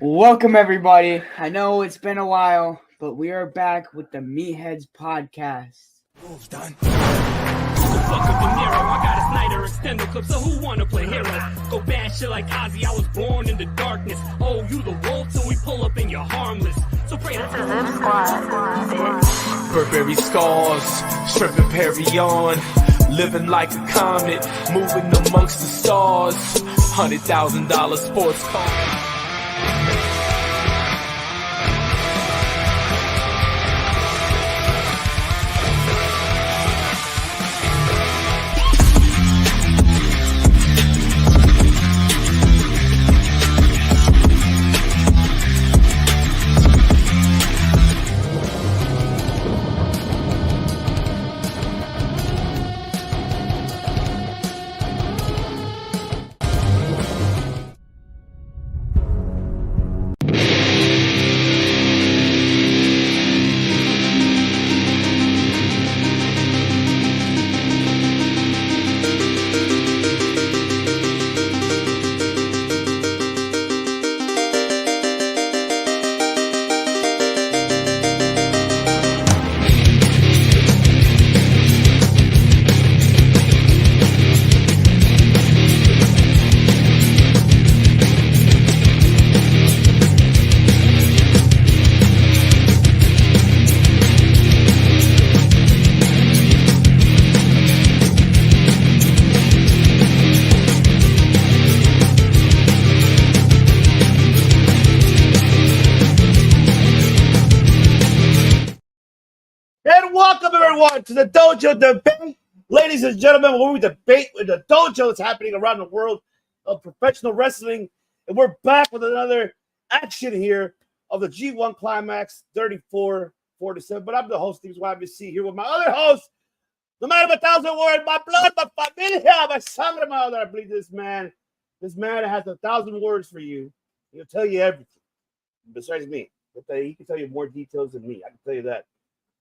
Welcome, everybody. I know it's been a while, but we are back with the Meatheads podcast. Moves done. Fuck up De Niro, I got a Snyder extended clip, so who wanna play hero? Go bad shit like Ozzy, I was born in the darkness. Oh, you the wolf, so we pull up and you're harmless. So pray to Burberry scars, stripping Perry on, living like a comet, moving amongst the stars. $100,000 sports car. To the Dojo debate, ladies and gentlemen, where we debate with the Dojo that's happening around the world of professional wrestling, and we're back with another action here of the G1 Climax 34-47. But I'm the host, Steve YBC, here with my other host, the man of 1,000 words, my blood, my familia, my sangre, my other. I believe this man has 1,000 words for you. He'll tell you everything. Besides me, he can tell you more details than me. I can tell you that.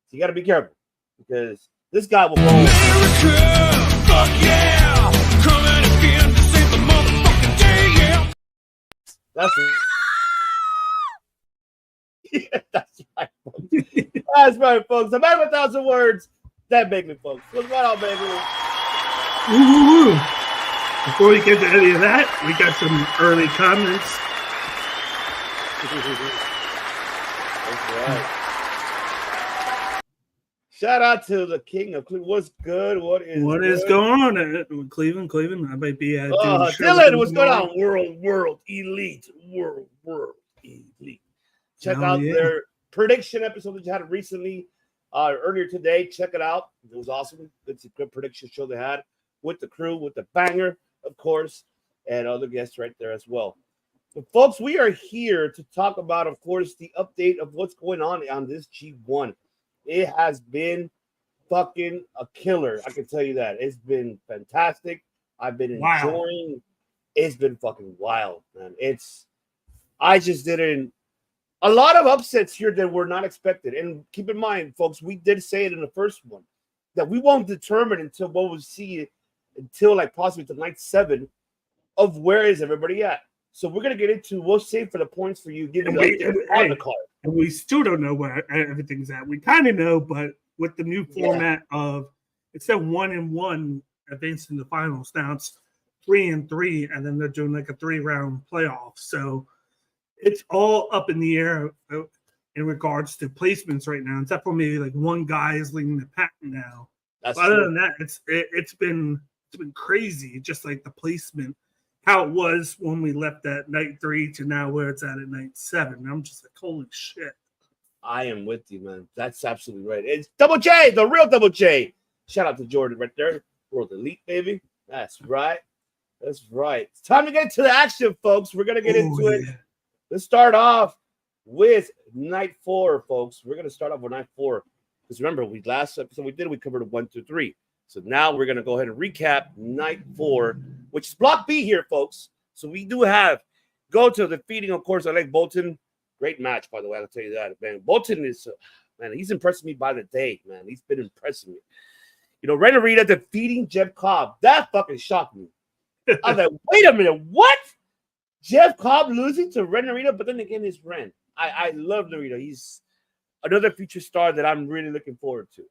So you got to be careful. Because this guy will roll. America, fuck yeah! Coming again to save the motherfucking day, yeah! That's right. Yeah, that's right, folks. That's right, folks. A man of 1,000 words. That make me, folks. What's going on, baby? Ooh. Before we get to any of that, we got some early comments. That's right. Shout out to the king of Cleveland. What's good? What is going on at Cleveland? I might be doing Dylan, what's going on? World elite. Check out their prediction episode that you had recently, earlier today. Check it out. It was awesome. It's a good prediction show they had with the crew, with the banger, of course, and other guests right there as well. But folks, we are here to talk about, of course, the update of what's going on this G1. It has been fucking a killer. I can tell you that. It's been fantastic. I've been enjoying. It's been fucking wild, man. I just didn't. A lot of upsets here that were not expected. And keep in mind, folks, we did say it in the first one that we won't determine until what we'll see until like possibly to night 7 of where is everybody at. So we're gonna get into. We'll save for the points for you. Give you on the card. And we still don't know where everything's at. We kind of know, but with the new format of instead of 1-1 advancing to the finals, now it's 3-3, and then they're doing like a 3-round playoff. So it's all up in the air in regards to placements right now. Except for maybe like one guy is leading the pack now. But other than that, it's been crazy. Just like the placement. How it was when we left at night 3 to now where it's at night 7. I'm just like, holy shit. I am with you, man. That's absolutely right. It's Double J, the real Double J. Shout out to Jordan right there. World Elite, baby. That's right. That's right. It's time to get into the action, folks. We're going to get into it. Let's start off with night 4, folks. We're going to start off with night 4. Because remember, last episode we covered 1 through 3. So now we're going to go ahead and recap night 4, which is Block B here, folks. So we do have Goto defeating, of course, Alec Bolton. Great match, by the way. I'll tell you that, man. Bolton is, man, he's impressing me by the day, man. He's been impressing me. You know, Ren Narita defeating Jeff Cobb. That fucking shocked me. I was like, wait a minute, what? Jeff Cobb losing to Ren Narita, but then again, it's Ren. I love Narita. He's another future star that I'm really looking forward to.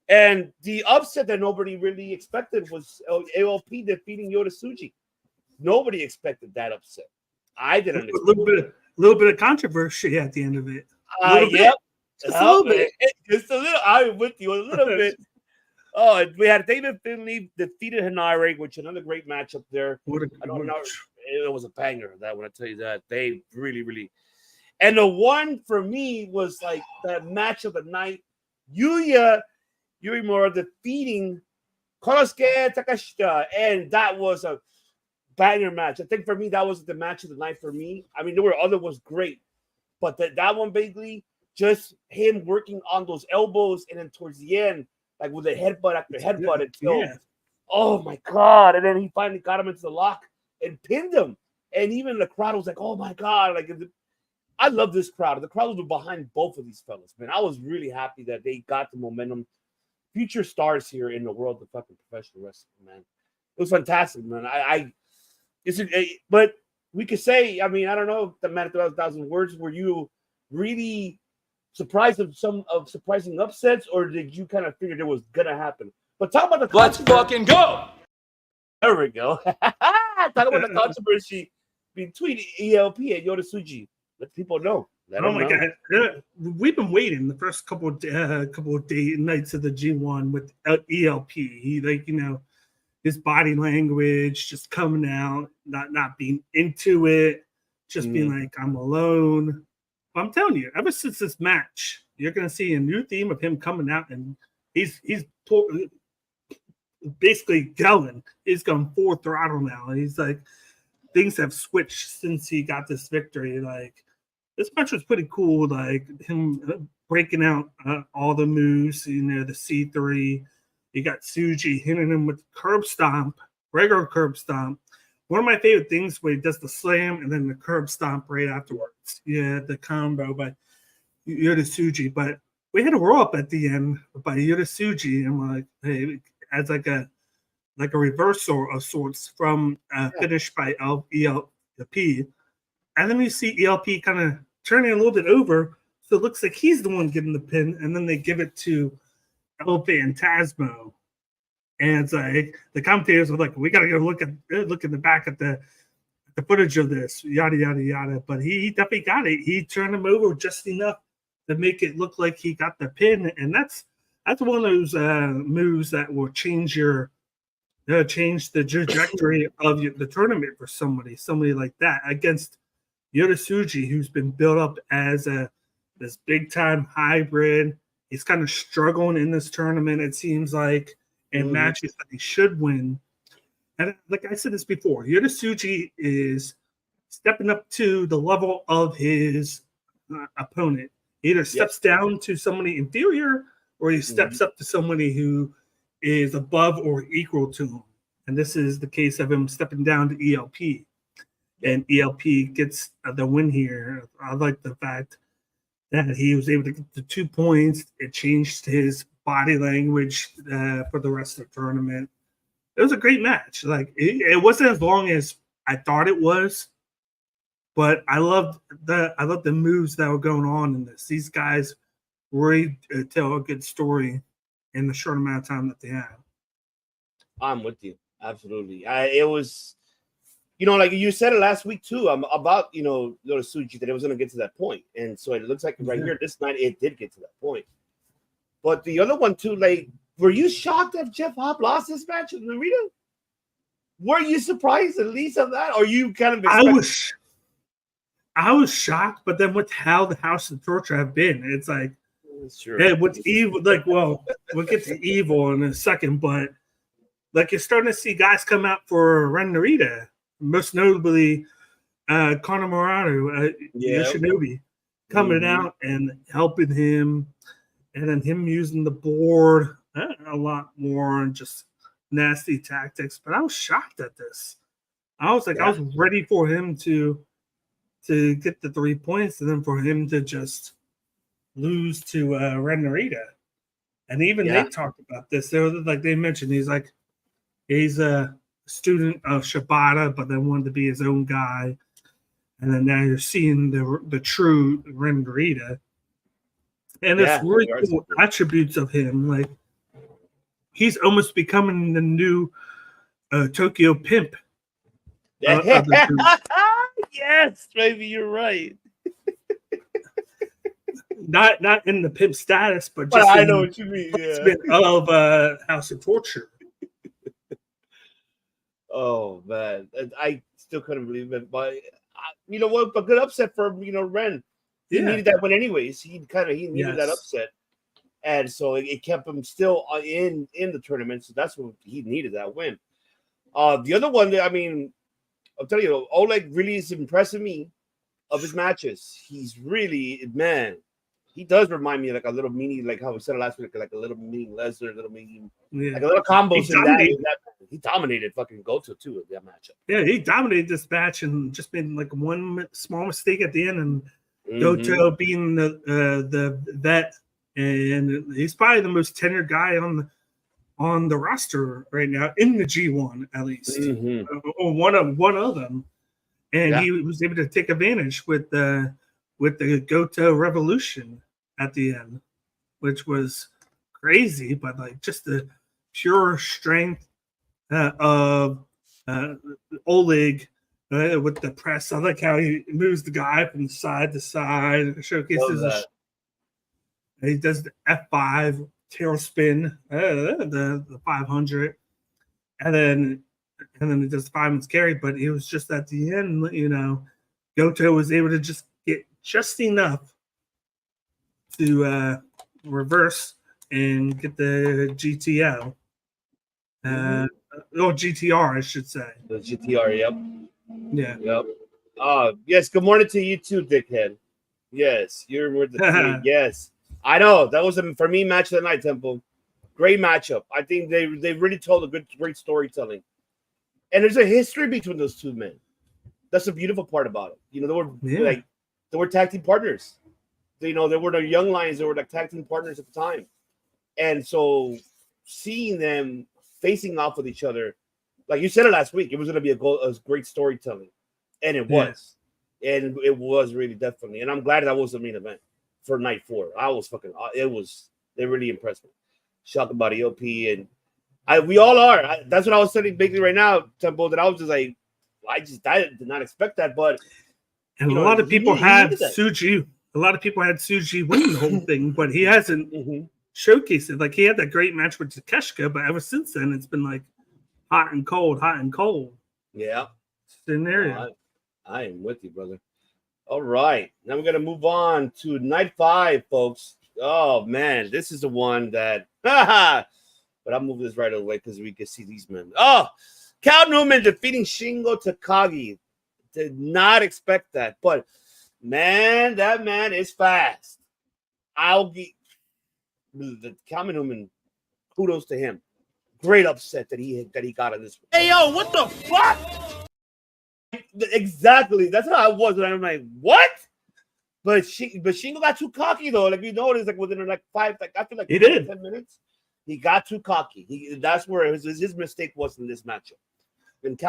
And the upset that nobody really expected was AOP defeating Yota Tsuji. Nobody expected that upset. I didn't expect a little bit of controversy at the end of it. Yep. Just a little bit. Just a little. I'm with you a little bit. Oh, we had David Finley defeated Hinare, which another great matchup there. I don't know. It was a banger, that one. I tell you that. They really, really. And the one for me was like that match of the night. Yuya Uemura defeating Konosuke Takashita. And that was a banger match. I think for me, that was the match of the night for me. I mean, there were other was great. But that one, basically, just him working on those elbows. And then towards the end, like with the headbutt after headbutt. Until, oh, my God. And then he finally got him into the lock and pinned him. And even the crowd was like, oh, my God. Like, I love this crowd. The crowd was behind both of these fellas, man. I was really happy that they got the momentum. Future stars here in the world of fucking professional wrestling, man. It was fantastic, man. But we could say, I mean, I don't know, the man of 1,000 words, were you really surprised of some of surprising upsets, or did you kind of figure it was gonna happen? But talk about the Let's fucking go. There we go. Talk about the controversy between ELP and Yota Tsuji. Let people know. Oh my God! We've been waiting the first couple of nights of the G1 with ELP. He, like, you know, his body language just coming out, not being into it, just being like, I'm alone. But I'm telling you, ever since this match, you're gonna see a new theme of him coming out, and he's basically yelling. He's going full throttle now. He's like, things have switched since he got this victory. Like, this match was pretty cool, like him breaking out all the moves, you know, the C3. You got Tsuji hitting him with curb stomp, regular curb stomp. One of my favorite things where he does the slam and then the curb stomp right afterwards. Yeah, the combo by Yota Tsuji. But we had a roll up at the end by Yota Tsuji, and we're like, hey, as like a reversal of sorts from finish by ELP. And then you see ELP kind of turning a little bit over, so it looks like he's the one getting the pin, and then they give it to El Phantasmo. And it's like the commentators are like, we gotta go look in the back at the footage of this, yada yada yada. But he definitely got it. He turned him over just enough to make it look like he got the pin, and that's one of those moves that will change the trajectory of the tournament for somebody like that against Yota Tsuji, who's been built up as this big time hybrid. He's kind of struggling in this tournament, it seems like, in matches that he should win. And like I said this before, Yota Tsuji is stepping up to the level of his opponent. He either steps down to somebody inferior, or he steps up to somebody who is above or equal to him. And this is the case of him stepping down to ELP. And ELP gets the win here. I like the fact that he was able to get the 2 points. It changed his body language for the rest of the tournament. It was a great match. Like, it wasn't as long as I thought it was, but I loved the moves that were going on in this. These guys really tell a good story in the short amount of time that they have. I'm with you. Absolutely. It was, you know, like you said it last week too, about, you know, Yota Tsuji, that it was going to get to that point. And so it looks like right here this night it did get to that point. But the other one too, like, were you shocked that Jeff Hobb lost this match with Narita? Were you surprised at least of that? Or you kind of I was shocked, but then with how the House of Torture have been, it's like, yeah, what's evil? Like, well, we'll get to evil in a second, but like, you're starting to see guys come out for Ren Narita, most notably Connor Morano, Yoshinobu, coming out and helping him, and then him using the board a lot more and just nasty tactics. But I was shocked at this. I was like, I was ready for him to get the 3 points, and then for him to just lose to Ren Narita. And even they talked about this. They mentioned he's a student of Shibata, but then wanted to be his own guy. and then now you're seeing the true Renderita. And Yeah, it's really there are cool some- attributes of him. Like he's almost becoming the new Tokyo Pimp. Of the group. Yes, baby, you're right. Not in the pimp status, but But just I in know what you mean. Yeah. placement of House of Torture. Oh man, I still couldn't believe it. But you know what? A good upset for Ren. He Yeah. needed that win anyways. He needed that Yes. upset, and so it kept him still in the tournament. So that's what he needed, that win. The other one, I mean, I'll tell you, Oleg really is impressing me of his matches. He's really, man, he does remind me of like a little mini, like how we said last week, like a little mini Lesnar, little mini, like a little combos in that. He dominated fucking Goto too in that matchup. Yeah, he dominated this match and just made like one small mistake at the end, and Mhm. Goto being the vet, and he's probably the most tenured guy on the roster right now in the G1 at least, or one of them, and he was able to take advantage with the Goto Revolution at the end, which was crazy, but like just the pure strength of Oleg with the press. I like how he moves the guy from side to side, showcases he does the F5 tailspin, the 500, and then he does the fireman's carry. But it was just at the end, Goto was able to just get just enough to reverse and get the GTO. GTR, I should say. The GTR, yep. Yeah. Yep. Yes, good morning to you too, dickhead. Yes, you're with the team. Yes. I know. That was, for me, match of the night, Temple. Great matchup. I think they really told a great storytelling. And there's a history between those two men. That's the beautiful part about it. They were tag team partners. They were the Young Lions. They were like tag team partners at the time. And so seeing them facing off with each other, like you said it last week, it was going to be a great storytelling. And it was. And it was really definitely. And I'm glad that was the main event for night 4. They really impressed me. Shocked about EOP, and we all are. That's what I was saying basically right now, Temple, that I was just like, I did not expect that. But a lot of people had Tsuji. A lot of people had Tsuji win the whole thing, but he hasn't showcased it. Like he had that great match with Takeshita, but ever since then it's been like hot and cold. Yeah. Scenario. I am with you, brother. All right. Now we're gonna move on to night 5, folks. Oh man, this is the one that but I'll move this right away because we can see these men. Oh, Cal Newman defeating Shingo Takagi. Did not expect that, but man, that man is fast. Cal Newman, kudos to him. Great upset that he got in this one. Hey yo, what the fuck? Exactly. That's how I was. And I'm like, what? But Shingo got too cocky though. Like you notice, like within like 5, like after like 10 minutes, he got too cocky. That's where his mistake was in this matchup. And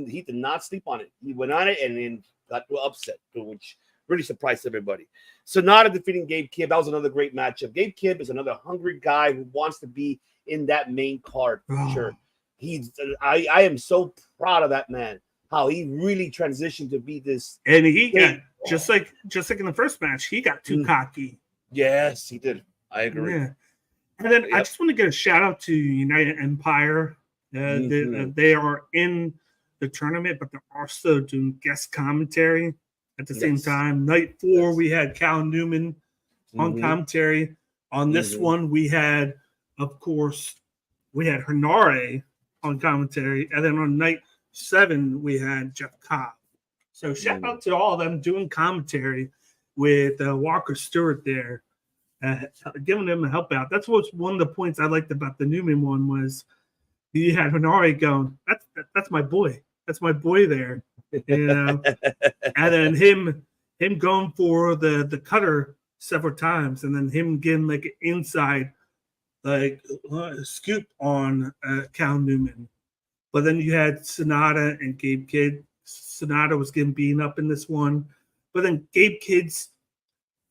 he did not sleep on it. He went on it and then got upset, which really surprised everybody. Sonata defeating Gabe Kidd. That was another great matchup. Gabe Kidd is another hungry guy who wants to be in that main card for sure. I am so proud of that man. How he really transitioned to be this, and he got just like in the first match, he got too cocky. Yes, he did. I agree. Yeah. And then I just want to give a shout out to United Empire. They are in the tournament, but they're also doing guest commentary at the same time. Night 4, we had Cal Newman on commentary. On this one, we had, of course, Hanare on commentary, and then on night 7, we had Jeff Cobb. So shout out to all of them doing commentary with Walker Stewart there, giving them a help out. That's what's one of the points I liked about the Newman one was he had Hanare going, that's my boy. That's my boy there. And then him going for the cutter several times, and then him getting like an inside scoop on Cal Newman. But then you had Sonata and Gabe Kidd Sonata was getting beaten up in this one. But then Gabe Kidd's,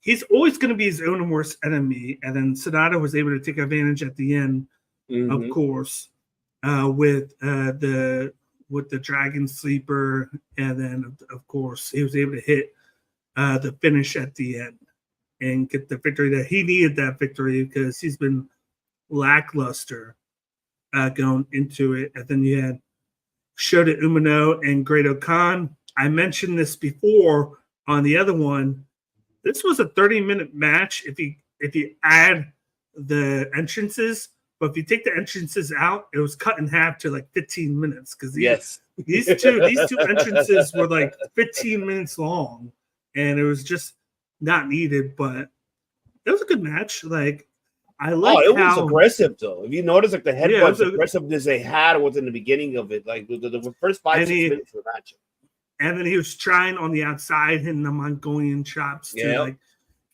he's always going to be his own worst enemy. And then Sonata was able to take advantage at the end, of course, with the Dragon Sleeper. And then, of course, he was able to hit the finish at the end and get the victory that he needed, that victory, because he's been lackluster going into it. And then you had Shota Umino and Great-O-Khan. I mentioned this before on the other one. This was a 30-minute match if you add the entrances, but if you take the entrances out, it was cut in half to like 15 minutes because these two entrances were like 15 minutes long, and it was just not needed. But it was a good match. Like I like it was aggressive though. If you notice, like the headbutts, aggressiveness they had was in the beginning of it, like the first 5-6 minutes of the match. And then he was trying on the outside, hitting the Mongolian chops to like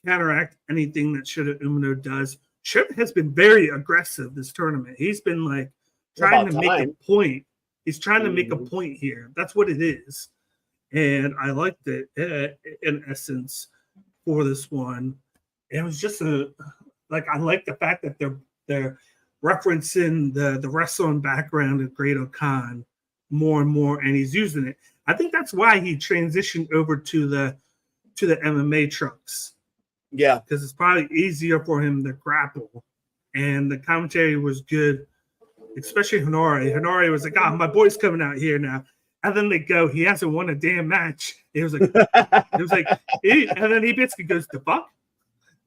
counteract anything that Shota Umino does. Shota has been very aggressive this tournament. He's been like trying to make a point. He's trying to make a point here. That's what it is. And I liked it in essence for this one. It was just I like the fact that they're referencing the wrestling background of Great-O-Khan more and more, and he's using it. I think that's why he transitioned over to the MMA trunks. Yeah, because it's probably easier for him to grapple, and the commentary was good, especially Honore. Honore was like, "Oh, my boy's coming out here now," and then they go, "He hasn't won a damn match." It was like, and then he basically goes, "The fuck."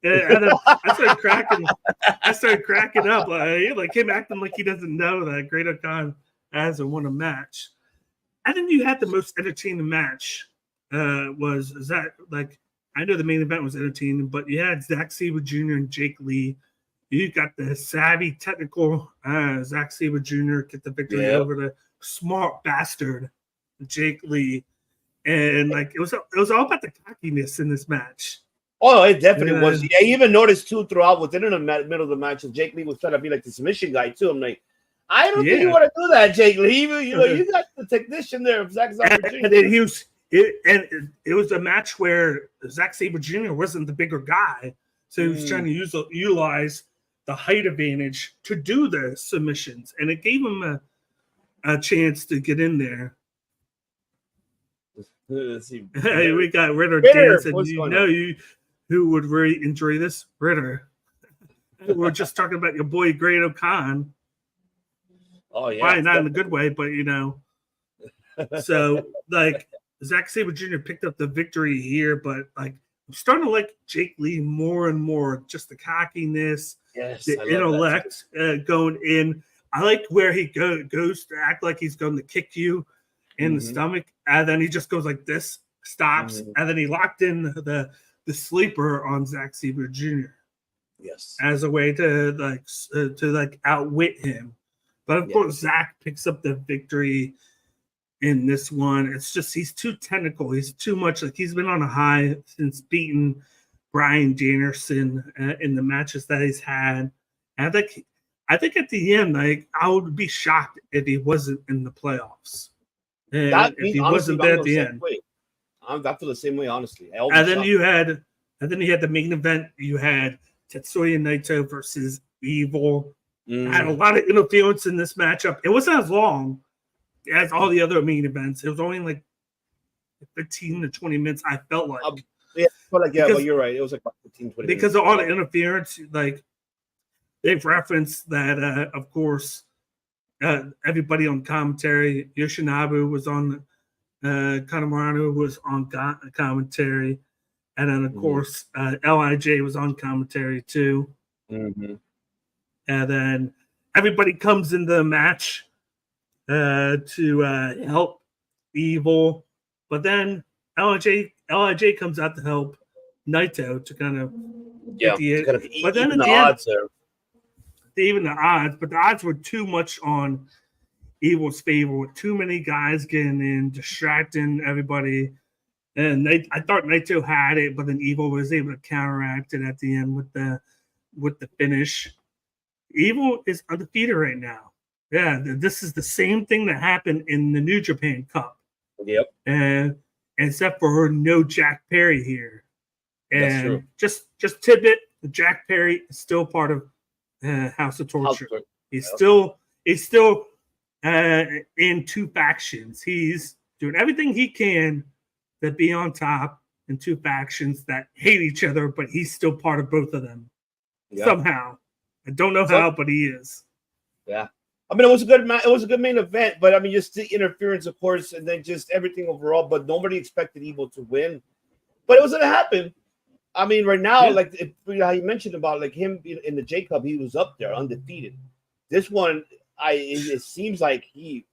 And then I started cracking up, like him acting like he doesn't know that Great-O-Khan hasn't won a match. And then you had the most entertaining match. Was that like? I know the main event was entertaining, but you had Zack Sabre Jr. and Jake Lee. You got the savvy, technical Zack Sabre Jr. get the victory over the smart bastard Jake Lee, and like it was all about the cockiness in this match. Oh, it definitely was. I even noticed too throughout within the middle of the match, Jake Lee was trying to be like the submission guy too. I'm like, I don't think you want to do that, Jake Lee. You got the technician there of Zack Sabre Jr. And then it was a match where Zack Sabre Jr. wasn't the bigger guy, so he was trying to utilize the height advantage to do the submissions, and it gave him a chance to get in there. Hey, we got Ritter dancing. Who would really enjoy this? Ritter. We're just talking about your boy Great-O-Khan. Oh yeah, probably not in a good way, but so like Zack Sabre Jr. picked up the victory here, but like I'm starting to like Jake Lee more and more. Just the cockiness, the intellect going in. I like where he goes to act like he's going to kick you in the stomach, and then he just goes like this, stops, and then he locked in the sleeper on Zack Sabre Jr. Yes, as a way to outwit him. But of course, Zack picks up the victory in this one. It's just he's too technical. He's too much like he's been on a high since beating Bryan Danielson in the matches that he's had. And I think at the end, like I would be shocked if he wasn't in the playoffs. If he wasn't there at the end. I feel the same way, honestly. And then you had the main event. You had Tetsuya Naito versus Evil. Had a lot of interference in this matchup. It wasn't as long as all the other main events. It was only like 15 to 20 minutes, I felt like. But you're right. It was like 15, 20 because minutes. Of all the interference, like they've referenced that, of course, everybody on commentary, Yoshinobu was on, Kanemaru was on commentary, and then, of course, LIJ was on commentary too. And then everybody comes into the match to help Evil. But then LIJ comes out to help Naito to kind of even the odds there. Even the odds, but the odds were too much on Evil's favor with too many guys getting in, distracting everybody. And I thought Naito had it, but then Evil was able to counteract it at the end with the finish. Evil is undefeated right now. Yeah, this is the same thing that happened in the New Japan Cup. Yep. And except for no Jack Perry here. That's true. And just tidbit, Jack Perry is still part of House of Torture. He's still in two factions. He's doing everything he can to be on top in two factions that hate each other, but he's still part of both of them somehow. I don't know how, but he is. Yeah. I mean, it was a good main event, but I mean, just the interference, of course, and then just everything overall. But nobody expected Evil to win, but it was gonna happen. I mean, right now, like how you mentioned about like him in the J Cup, he was up there undefeated. This one, it seems like he's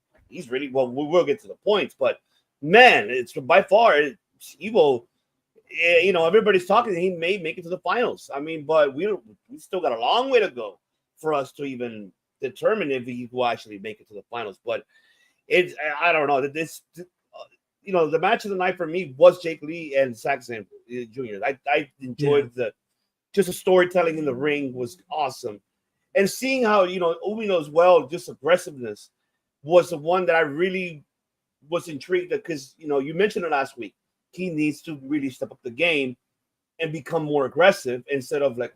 really well. We will get to the points, but man, it's by far Evil. You know, everybody's talking. He may make it to the finals. I mean, but we still got a long way to go for us to even determine if he will actually make it to the finals. But I don't know. This, you know, the match of the night for me was Jake Lee and Saxon Jr. I enjoyed the storytelling in the ring was awesome, and seeing how, you know, Umino as well, just aggressiveness was the one that I really was intrigued because, you know, you mentioned it last week. He needs to really step up the game and become more aggressive instead of like,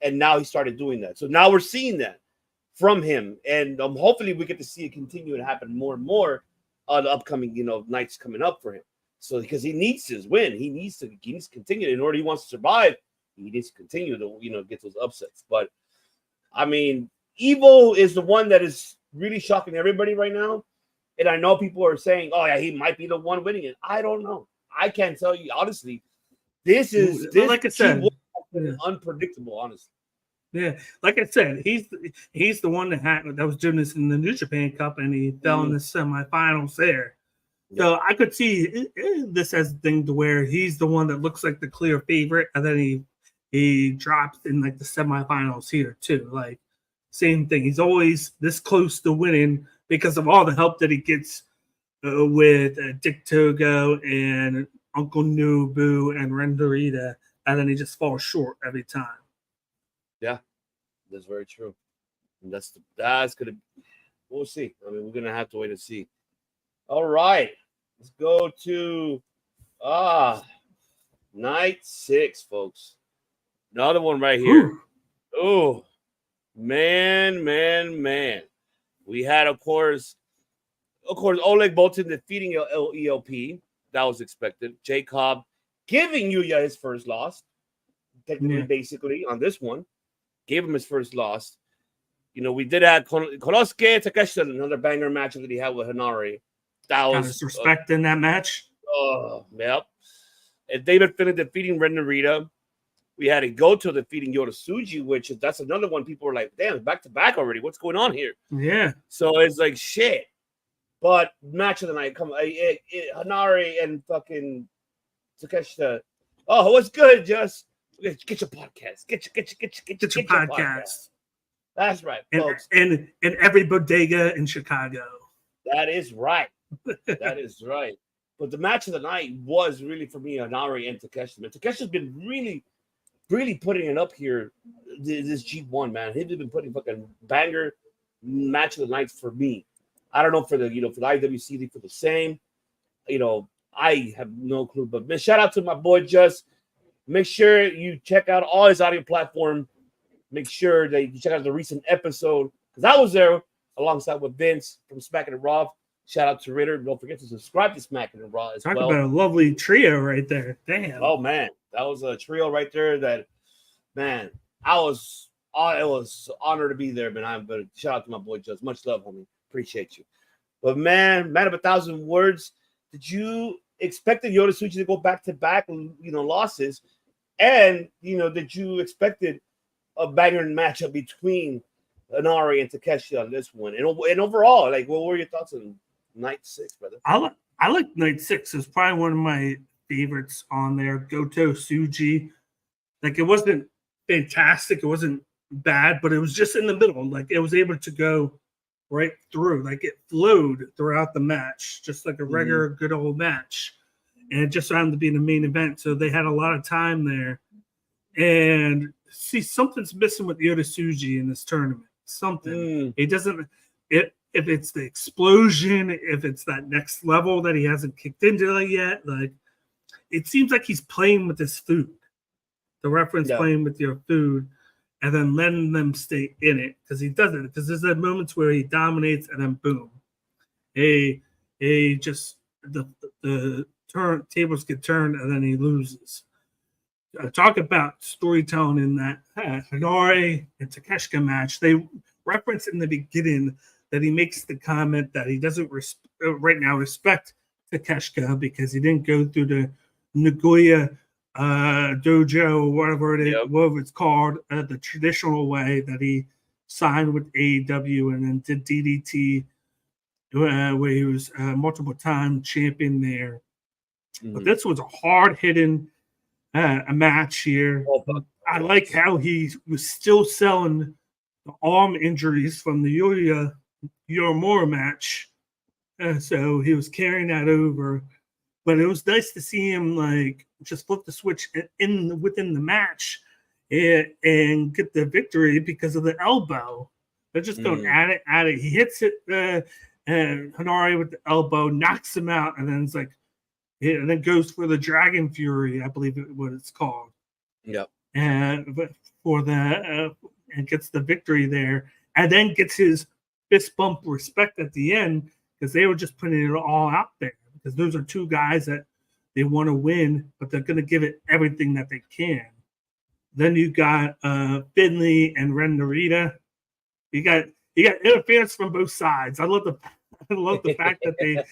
and now he started doing that. So now we're seeing that from him. And hopefully we get to see it continue to happen more and more on the upcoming, you know, nights coming up for him. So because he needs his win, he needs to continue in order. He wants to survive. He needs to continue to, you know, get those upsets. But I mean, Evil is the one that is really shocking everybody right now. And I know people are saying, "Oh yeah, he might be the one winning it." I don't know. I can't tell you honestly. This like I said, unpredictable. Honestly, yeah. Like I said, he's the one that was doing this in the New Japan Cup, and he fell in the semifinals there. Yeah. So I could see this as a thing to where he's the one that looks like the clear favorite, and then he drops in like the semifinals here too. Like same thing. He's always this close to winning because of all the help that he gets with Dick Togo and Uncle Nobu and Renderita, and then he just falls short every time. Yeah, that's very true. And that's gonna. We'll see. I mean, we're gonna have to wait and see. All right, let's go to night 6, folks. Another one right here. Oh, man. We had, of course, Oleg Boltin defeating ELP. That was expected. Jay Cobb giving Yuya his first loss. Technically, basically, on this one. Gave him his first loss. You know, we did have Konosuke Takeshi, another banger match that he had with Hanari. That was... disrespect in that match. Oh, yep. And David Finlay defeating Ren Narita. We had a Goto defeating Yota Tsuji, which that's another one. People were like, damn, back to back already. What's going on here? Yeah. So it's like shit. But match of the night, Hanari and fucking Takeshita. Oh, what's good? Just get your podcast. Get your podcast. That's right, folks. And every bodega in Chicago. That is right. That is right. But the match of the night was really for me Hanari and Takeshita. Takeshi's been really putting it up here. This G1, man. He's been putting fucking banger match of the night for me. I don't know for the IWC for the same. You know, I have no clue. But man, shout out to my boy Just. Make sure you check out all his audio platform. Make sure that you check out the recent episode because I was there alongside with Vince from Smackin' and Raw. Shout out to Ritter. Don't forget to subscribe to Smackin' and Raw as well. Talk about a lovely trio right there. Damn. Oh man, that was a trio right there. That man, it was an honor to be there, man. But shout out to my boy Just. Much love, homie. Appreciate you. But man of 1,000 words. Did you expect Yota Tsuji to go back to back, losses? And did you expected a banger matchup between Hanari and Takeshi on this one? And overall, like, what were your thoughts on night 6, brother? I like night 6. It's probably one of my favorites on there. Goto Tsuji. Like, it wasn't fantastic. It wasn't bad, but it was just in the middle. Like, it was able to go right through. Like, it flowed throughout the match, just like a regular good old match. And it just happened to be in the main event, so they had a lot of time there. And see, something's missing with Yota Tsuji in this tournament. Something. It doesn't. if it's the explosion, if it's that next level that he hasn't kicked into yet. Like, it seems like he's playing with his food. The reference playing with your food and then letting them stay in it, because he doesn't. Because there's that moments where he dominates and then boom, just the tables get turned and then he loses. Talk about storytelling in that Hanare and Takeshita match. They reference in the beginning that he makes the comment that he doesn't right now respect Takeshita because he didn't go through the Nagoya Dojo, whatever it's called, the traditional way, that he signed with AEW and then did DDT, where he was multiple time champion there. But this was a hard hitting a match here. I like how he was still selling the arm injuries from the Yuya Uemura match, so he was carrying that over. But it was nice to see him like just flip the switch within the match and get the victory because of the elbow. They're just going at it. He hits it, and Hanare with the elbow knocks him out, and then it's like, and then goes for the Dragon Fury, I believe what it's called. Yep. And for the and gets the victory there, and then gets his fist bump respect at the end, because they were just putting it all out there. Because those are two guys that they want to win, but they're going to give it everything that they can. Then you got Finley and Ren Narita. You got interference from both sides. I love the fact that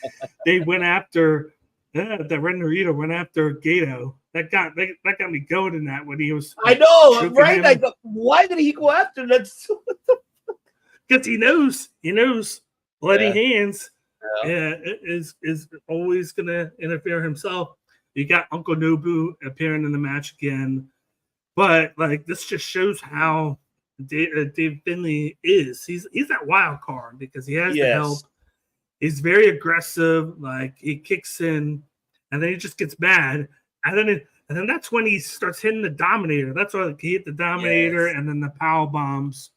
they went after that Ren Narita went after Gato. That got me going in that when he was. I know, right? I go, why did he go after that? Because he knows bloody hands. Is always going to interfere himself. You got Uncle Nobu appearing in the match again. But, like, this just shows how Dave Finley is. He's that wild card because he has the help. He's very aggressive. Like, he kicks in, and then he just gets mad. And then that's when he starts hitting the Dominator. That's why he hit the Dominator and then the power bombs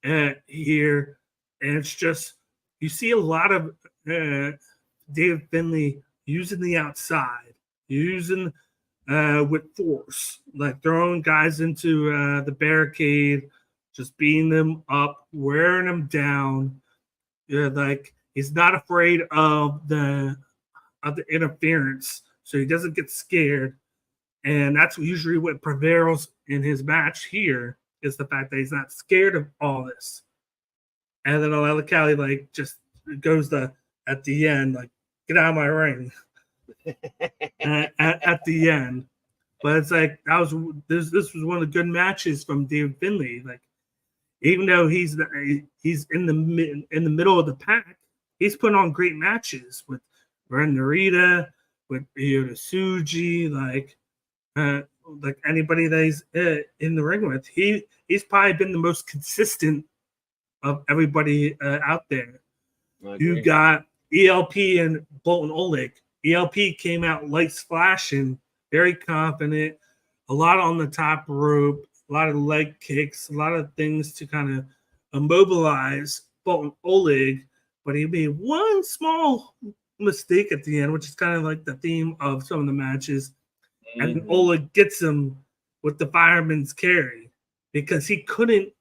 here. And it's just, you see a lot of Dave Finley using the outside, using with force, like throwing guys into the barricade, just beating them up, wearing them down. Like, he's not afraid of the interference, so he doesn't get scared. And that's usually what prevails in his match here, is the fact that he's not scared of all this. And then Alakali, like, just goes at the end, like, get out of my ring at the end. But it's like, this was one of the good matches from David Finley. Like, even though he's in the middle of the pack, he's putting on great matches with Ren Narita, with Ryota Tsuji, like anybody that he's in the ring with. He's probably been the most consistent of everybody out there. You got ELP and Bolton Oleg. ELP came out lights flashing, very confident, a lot on the top rope, a lot of leg kicks, a lot of things to kind of immobilize Bolton Oleg. But he made one small mistake at the end, which is kind of like the theme of some of the matches. And Oleg gets him with the fireman's carry because he couldn't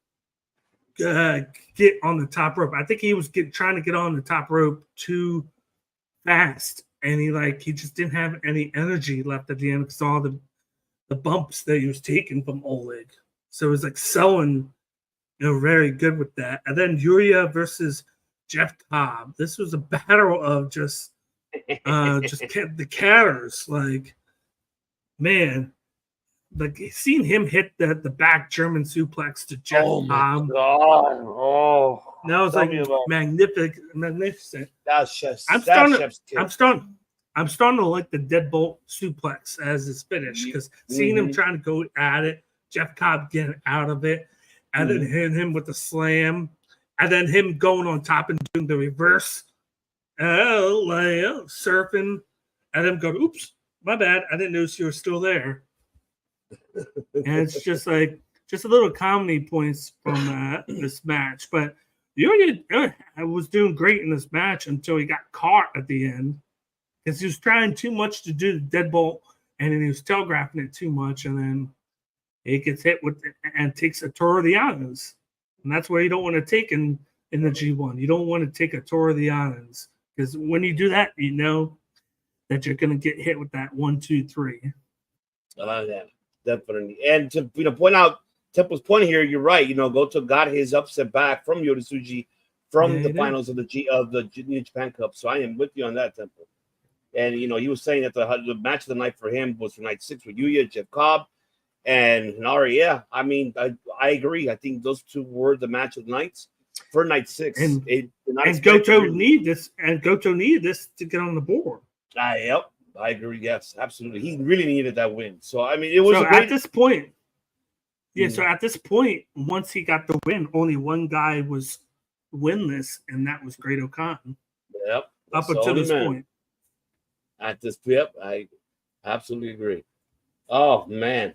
get on the top rope. I think he was trying to get on the top rope too fast, and he just didn't have any energy left at the end because all the bumps that he was taking from Oleg. So it was like selling, very good with that. And then Yuya versus Jeff Cobb. This was a battle of just the catters. Like, man, like, seeing him hit the back German suplex to Jeff Cobb. God. Oh, that was like magnificent. That's just I'm starting to like the deadbolt suplex as his finish, because seeing him trying to go at it, Jeff Cobb getting out of it, and then hitting him with the slam, and then him going on top and doing the reverse surfing, and then going, oops, my bad, I didn't notice you were still there. And it's just a little comedy points from this match. But Yuya was doing great in this match until he got caught at the end because he was trying too much to do the deadbolt, and then he was telegraphing it too much, and then he gets hit with it and takes a tour of the islands. And that's where you don't want to take in the G1. You don't want to take a tour of the islands because when you do that, you know that you're going to get hit with that 1, 2, 3. Yeah, definitely. And to point out Temple's point here, you're right. Goto got his upset back from Yota Tsuji from the finals of the New Japan Cup. So I am with you on that, Temple. And he was saying that the match of the night for him was for night 6 with Yuya, Jeff Cobb, and Nari. Yeah, I mean, I agree. I think those two were the match of the nights for night 6. And Goto needed this, to get on the board. Yep, I agree. Yes, absolutely. He really needed that win. So I mean, it was at this point. Yeah, so at this point, once he got the win, only one guy was winless, and that was Great Khan. Yep. Up until this point. I absolutely agree. Oh man.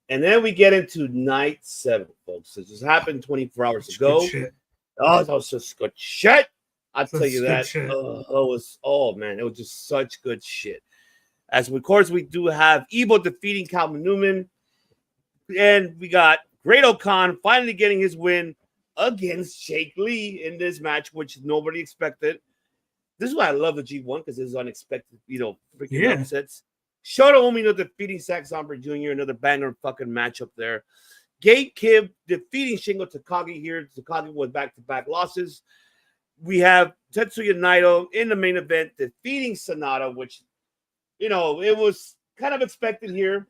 And then we get into night 7, folks. This just happened 24 hours ago. Oh, that was just good shit. I'll tell you that. It was just such good shit. As of course, we do have Evo defeating Calvin Newman. And we got Great Khan finally getting his win against Jake Lee in this match, which nobody expected. This is why I love the G1, because it's unexpected, freaking upsets. Shota Umino defeating Zack Sabre Jr., another banger fucking matchup there. Gabe Kidd defeating Shingo Takagi here. Takagi with back-to-back losses. We have Tetsuya Naito in the main event defeating Sonata, which, it was kind of expected here.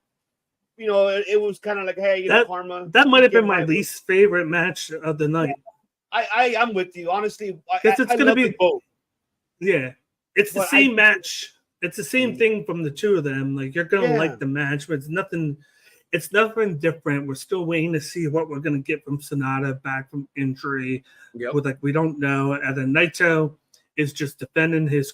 It was kind of like, hey, karma. That might have been my least favorite match of the night. I'm with you, honestly. Because it's going to be both. Yeah, it's the same match. It's the same thing from the two of them. Like, you're going to like the match, but it's nothing different. We're still waiting to see what we're going to get from Sonata back from injury. Yep. We don't know. And then Naito is just defending his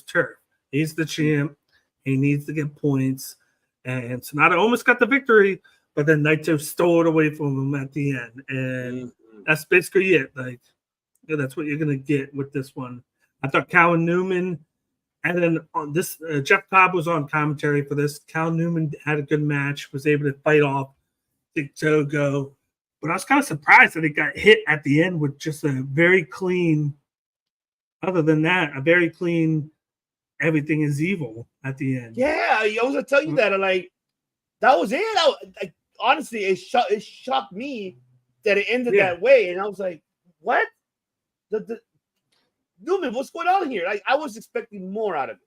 turf. He's the champ. He needs to get points. And Sonata almost got the victory, but then Naito stole it away from him at the end. And that's basically it. Like, that's what you're going to get with this one. I thought Cal Newman, and then on this, Jeff Cobb was on commentary for this. Cal Newman had a good match, was able to fight off Big Togo. But I was kind of surprised that he got hit at the end with just a very clean, other than that, a very clean everything is evil at the end. Yeah, I was gonna tell you that. That was it. Honestly, it shocked me that it ended that way, and I was like, "What? Newman, what's going on here?" I was expecting more out of it,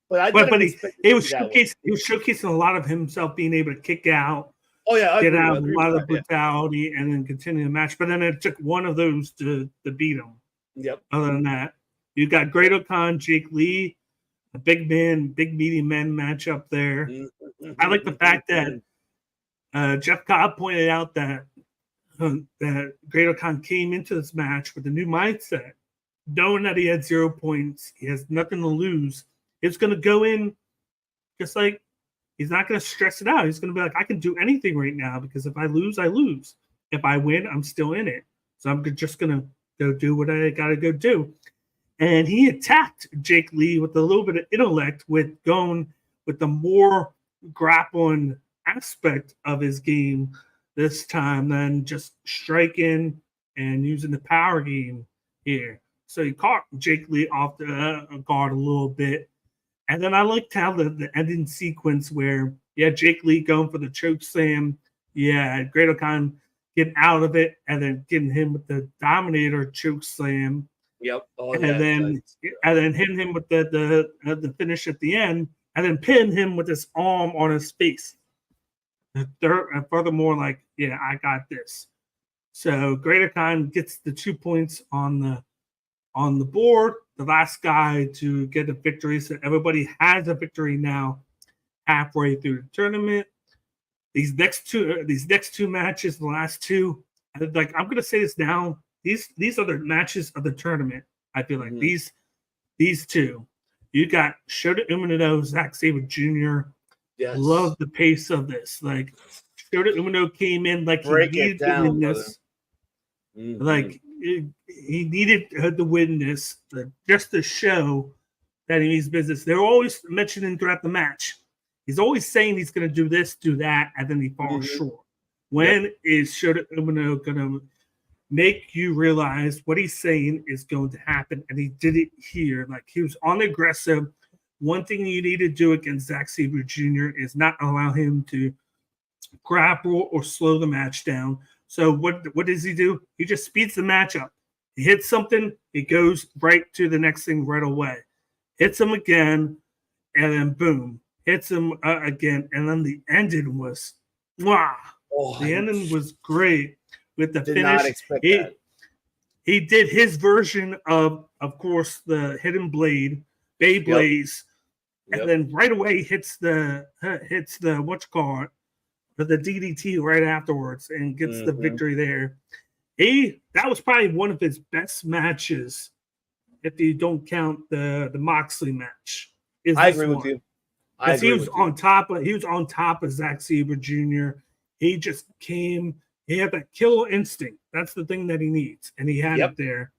but he was showcasing a lot of himself being able to kick out. Oh yeah, get out of a lot of brutality and then continue the match. But then it took one of those to beat him. Yep. Other than that, you got Great Khan, Jake Lee. A big medium man matchup there. I like the fact that Jeff Cobb pointed out that Great Khan came into this match with a new mindset, knowing that he had 0 points, he has nothing to lose. It's going to go in just like he's not going to stress it out. He's going to be like, I can do anything right now because if I lose, I lose. If I win, I'm still in it. So I'm just going to go do what I got to go do. And he attacked Jake Lee with a little bit of intellect, with going with the more grappling aspect of his game this time than just striking and using the power game here. So he caught Jake Lee off the guard a little bit. And then I liked how the ending sequence where, Jake Lee going for the choke slam. Great Khan getting out of it and then getting him with the Dominator choke slam. Yep. And then hitting him with the finish at the end, and then pinning him with his arm on his face. And furthermore, like, I got this. So Great Khan gets the 2 points on the board. The last guy to get a victory. So everybody has a victory now, halfway through the tournament. These next two matches, the last two, like, I'm gonna say this now. These are the matches of the tournament. I feel like these two. You got Shota Umino, Zack Sabre Jr. Yes. Love the pace of this. Like, Shota Umino came in like break it down, this. Like, he needed to win this just to show that he means business. They're always mentioning throughout the match. He's always saying he's going to do this, do that, and then he falls short. When is Shota Umino going to make you realize what he's saying is going to happen? And he did it here. Like, he was on aggressive. One thing you need to do against Zack Sabre Jr. is not allow him to grapple or slow the match down. So what does he do? He just speeds the match up. He hits something, he goes right to the next thing right away. Hits him again, and then boom, hits him again. And then the ending was, wow. The ending was great with the finish. Not expect that. He did his version of course, the hidden blade, Beyblaze, and then right away hits the whatchamacallit, for the DDT right afterwards and gets the victory there. That was probably one of his best matches, if you don't count the Moxley match. I agree with you. Because he was on top of Zack Sabre Jr. He just came. He had that kill instinct. That's the thing that he needs, and he had it there.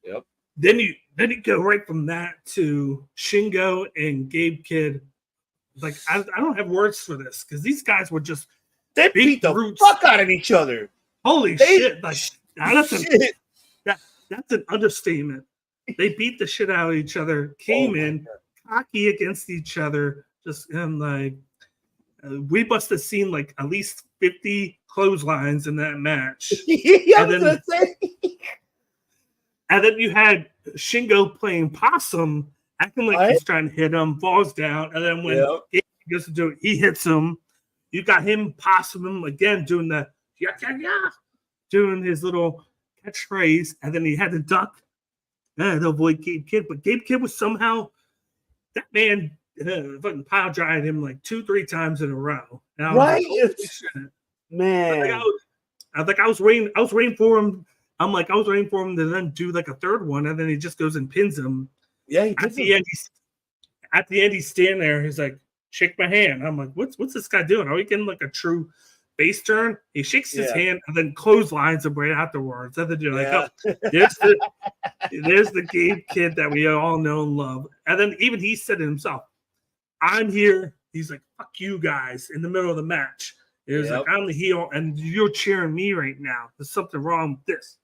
Yep. Then you go right from that to Shingo and Gabe Kidd. Like, I don't have words for this because these guys were just they beat the fuck out of each other. Holy shit! Like, that's an understatement. They beat the shit out of each other. Came in cocky against each other. Just we must have seen like at least 50 clotheslines in that match. And then you had Shingo playing possum, acting like he's trying to hit him, falls down, and then when he goes to do it, he hits him. You got him possum again doing the doing his little catchphrase, and then he had to duck to avoid Gabe Kidd. But Gabe Kidd was somehow, that man fucking pile drive him like 2-3 times in a row. Now, right? Man. I was waiting for him. I was waiting for him to then do like a third one, and then he just goes and pins him. Yeah, at the end, he's standing there. He's like, "Shake my hand." I'm like, "What's this guy doing? Are we getting like a true base turn?" He shakes his hand and then clotheslines him right afterwards. And then you're like, "Oh, there's the Gabe Kidd that we all know and love." And then even he said it himself, "I'm here." He's like, "Fuck you guys!" In the middle of the match, he was like, "I'm the heel, and you're cheering me right now. There's something wrong with this."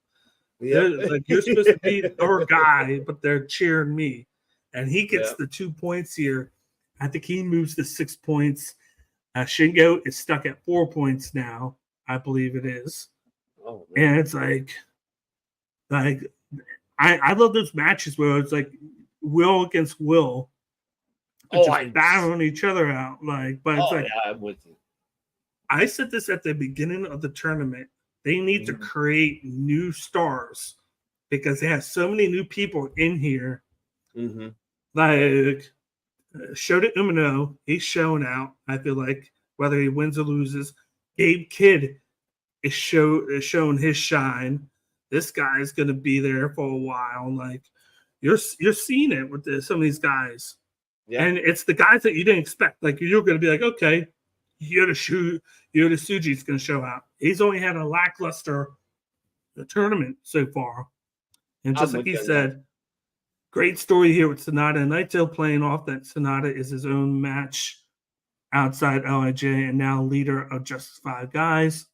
Like, you're supposed to be our guy, but they're cheering me. And he gets the 2 points here. I think he moves to 6 points. Shingo is stuck at 4 points now. I believe it is. Oh, and it's like I love those matches where it's like Will against Will. Just battling each other out. I'm with you. I said this at the beginning of the tournament. They need to create new stars because they have so many new people in here. Like Shota Umino, he's showing out. I feel like whether he wins or loses, Gabe Kidd is showing his shine. This guy is going to be there for a while. Like, you're seeing it with some of these guys, and it's the guys that you didn't expect. Like, you're going to be like, okay, Yoda Suji's going to show out. He's only had a lackluster tournament so far. And just like he said, great story here with Sonata and Naito playing off that Sonata is his own match outside LIJ and now leader of Just 5 Guys.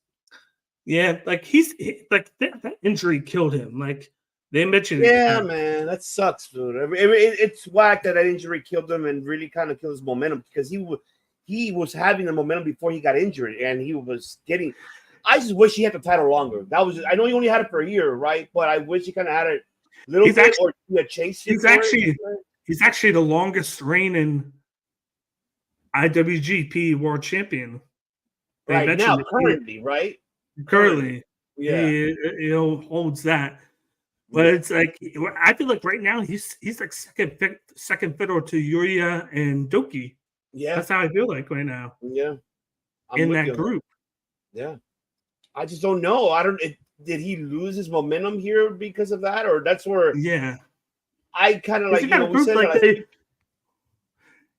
Yeah, like that injury killed him. Like they mentioned it. Man, that sucks, dude. I mean, it's whack that angle killed him and really kind of killed his momentum because he was having the momentum before he got injured, and he was getting. I just wish he had the title longer. I know he only had it for a year, right? But I wish he kind of had it a little bit, or he had chased it. He's actually the longest reigning IWGP World Champion. Right now, currently, right? Currently, he holds that. But it's like I feel like right now he's like second fiddle to Yuya and Doki. Yeah, that's how I feel like right now. Yeah, in that group. Yeah, I just don't know. Did he lose his momentum here because of that, or that's where? Yeah, I kind of like we said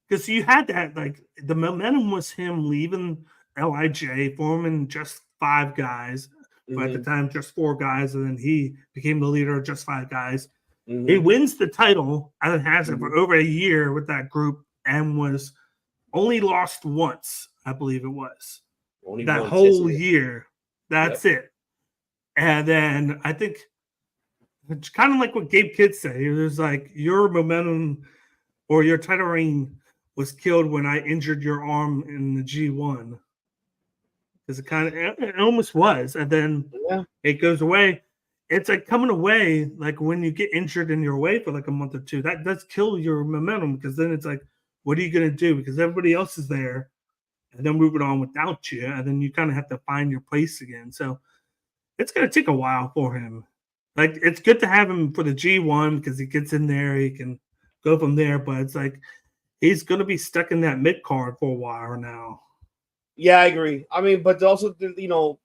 because you had that like the momentum was him leaving LIJ, forming Just 5 Guys, but at the time, just 4 guys, and then he became the leader of just 5 guys. Mhm. He wins the title and has it Mhm. for over a year with that group, and was only lost once, I believe it was. Only That once, whole yes, year. That's it. And then I think it's kind of like what Gabe Kidd said. He was like, your momentum or your title reign was killed when I injured your arm in the G1. Because it almost was. And then Yeah. it goes away. It's like coming away, like when you get injured and you're away for like a month or two, that does kill your momentum, because then it's like, what are you going to do? Because everybody else is there and they're moving on without you. And then you kind of have to find your place again. So it's going to take a while for him. Like, it's good to have him for the G1 because he gets in there, he can go from there. But it's like he's going to be stuck in that mid card for a while now. Yeah, I agree. I mean, but also, you know,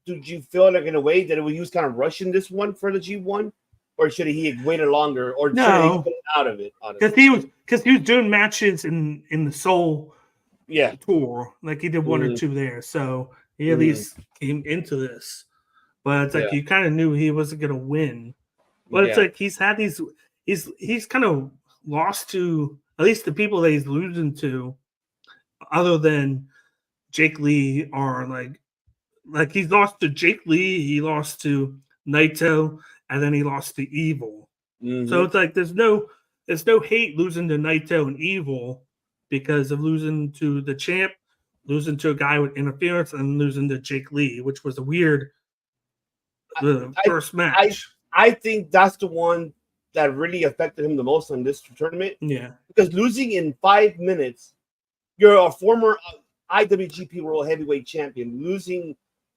did you feel like in a way that he was kind of rushing this one for the G1, or should he have waited longer, or should he have been out of it? Because he was doing matches in the Soul tour, like he did 1 or 2 there, so he at least came into this. But it's like you kind of knew he wasn't going to win. But it's like he's had these, he's kind of lost to at least the people that he's losing to, other than Jake Lee, are like he's lost to Jake Lee, he lost to Naito, and then he lost to Evil. So it's like there's no hate losing to Naito and Evil because of losing to the champ, losing to a guy with interference, and losing to Jake Lee, which was a weird first match. I think that's the one that really affected him the most on this tournament. Yeah, because losing in 5 minutes, you're a former IWGP World Heavyweight Champion, losing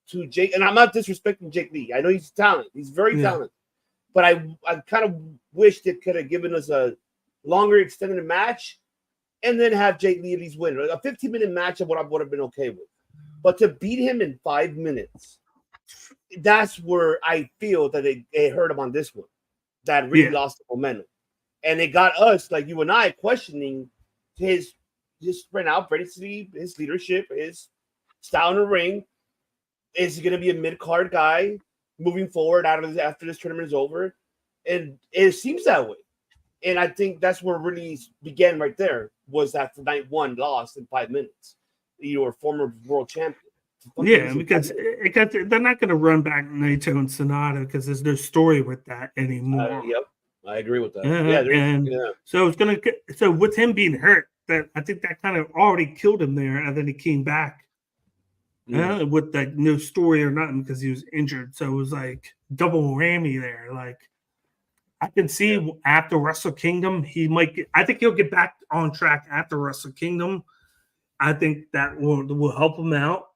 to Jake, and I'm not disrespecting Jake Lee. I know he's talented. He's very talented. But I kind of wished it could have given us a longer extended match and then have Jake Lee at least win. A 15-minute match of what I would have been okay with. But to beat him in 5 minutes, that's where I feel that they hurt him on this one. That really lost the momentum. And it got us, like you and I, questioning his right now, basically his leadership, his style in the ring. Is he going to be a mid-card guy moving forward after this tournament is over? And it seems that way. And I think that's where it really began right there, was that for night 1 lost in 5 minutes. You were former world champion. Yeah, because they're not going to run back Naito and Sonata because there's no story with that anymore. Yep, I agree with that. So it's going to. So with him being hurt, that I think that kind of already killed him there, and then he came back with like no story or nothing because he was injured. So it was like double whammy there. Like I can see after Wrestle Kingdom, I think he'll get back on track after Wrestle Kingdom. I think that will help him out.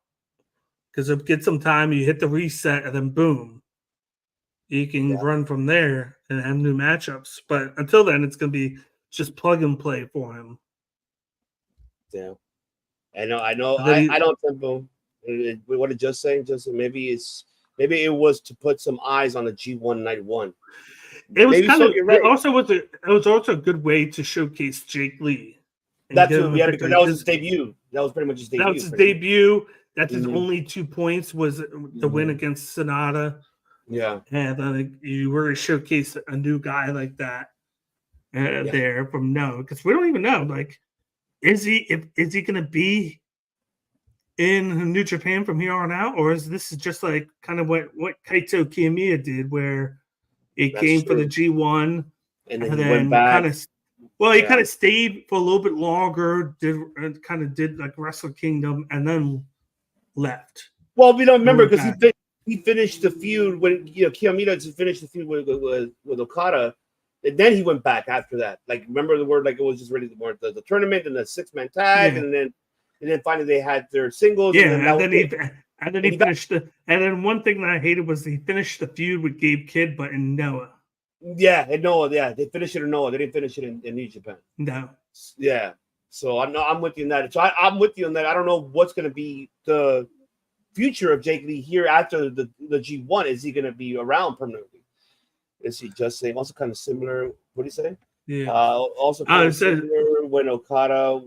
Because it'll get some time, you hit the reset, and then boom, you can run from there and have new matchups. But until then, it's going to be just plug and play for him. Yeah, I know. I don't tempo. What did Just say? Just maybe it was to put some eyes on the G1 night 1. It was kind of. Right. It was also a good way to showcase Jake Lee. That too, because that was his debut. That was pretty much his debut. That was his debut. That's his only 2 points was the win against Sonata. Yeah. And you really showcase a new guy like that there from because we don't even know. Like, is he going to be in New Japan from here on out? Or is this just like kind of what Kaito Kiyomiya did, where he came for the G1 and then he went back. He kind of stayed for a little bit longer, did like Wrestle Kingdom, and then left. Well, we don't remember because he finished the feud when Kiyomiya finished the feud with Okada, and then he went back after that. Like, remember the word, like it was just ready for the tournament and the 6-man tag, and then finally they had their singles. And then he finished and then one thing that I hated was he finished the feud with Gabe Kidd, but in Noah. Yeah, in Noah. Yeah, they finished it in Noah. They didn't finish it in New Japan. No. Yeah. So I'm with you on that. So I'm with you on that. I don't know what's going to be the future of Jake Lee here after the G1. Is he going to be around permanently? Is he just saying also kind of similar? What do you say? Yeah. Also kind of similar when Okada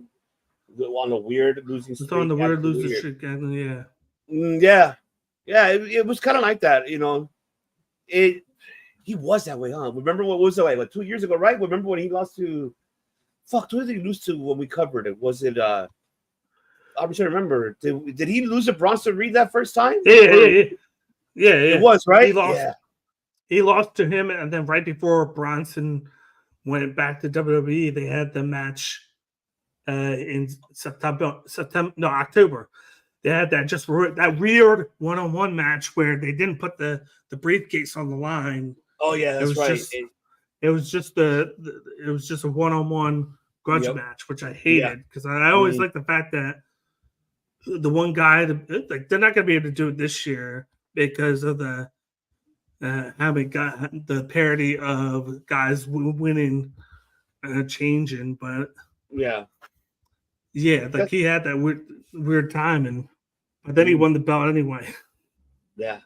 on the weird losing streak. On the weird losing streak. Yeah. Yeah. Yeah, it was kind of like that, you know. He was that way, huh? Remember what was that way? Like 2 years ago, right? Remember when he lost to fuck? Who did he lose to when we covered it? Was it I'm trying to remember. Did he lose to Bronson Reed that first time? Yeah. It was, right? He lost. Yeah. He lost to him, and then right before Bronson went back to WWE, they had the match in October. They had that weird one-on-one match where they didn't put the briefcase on the line. Oh yeah, that's right. It was just a one-on-one grudge match, which I hated because I always like the fact that the one guy, like, they're not going to be able to do it this year because of the having got the parity of guys winning, changing, but yeah, like he had that weird timing, but then he won the belt anyway. Yeah.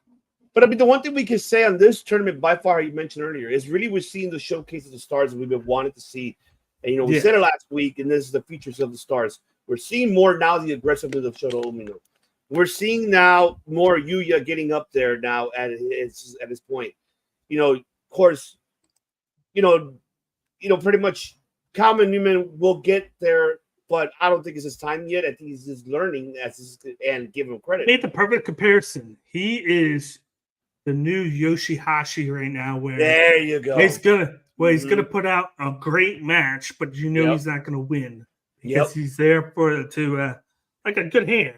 But I mean, the one thing we can say on this tournament, by far, you mentioned earlier, is really we're seeing the showcase of the stars that we've been wanting to see. And, you know, we said it last week, and this is the features of the stars. We're seeing more now the aggressiveness of Shota Umino. We're seeing now more Yuya getting up there now at his point. You know, of course, you know, pretty much Kalman Newman will get there, but I don't think it's his time yet. I think he's just learning and give him credit. Made the perfect comparison. He is the new Yoshihashi right now. Where there you go. He's gonna put out a great match, but you know he's not gonna win because he's there to like a good hand.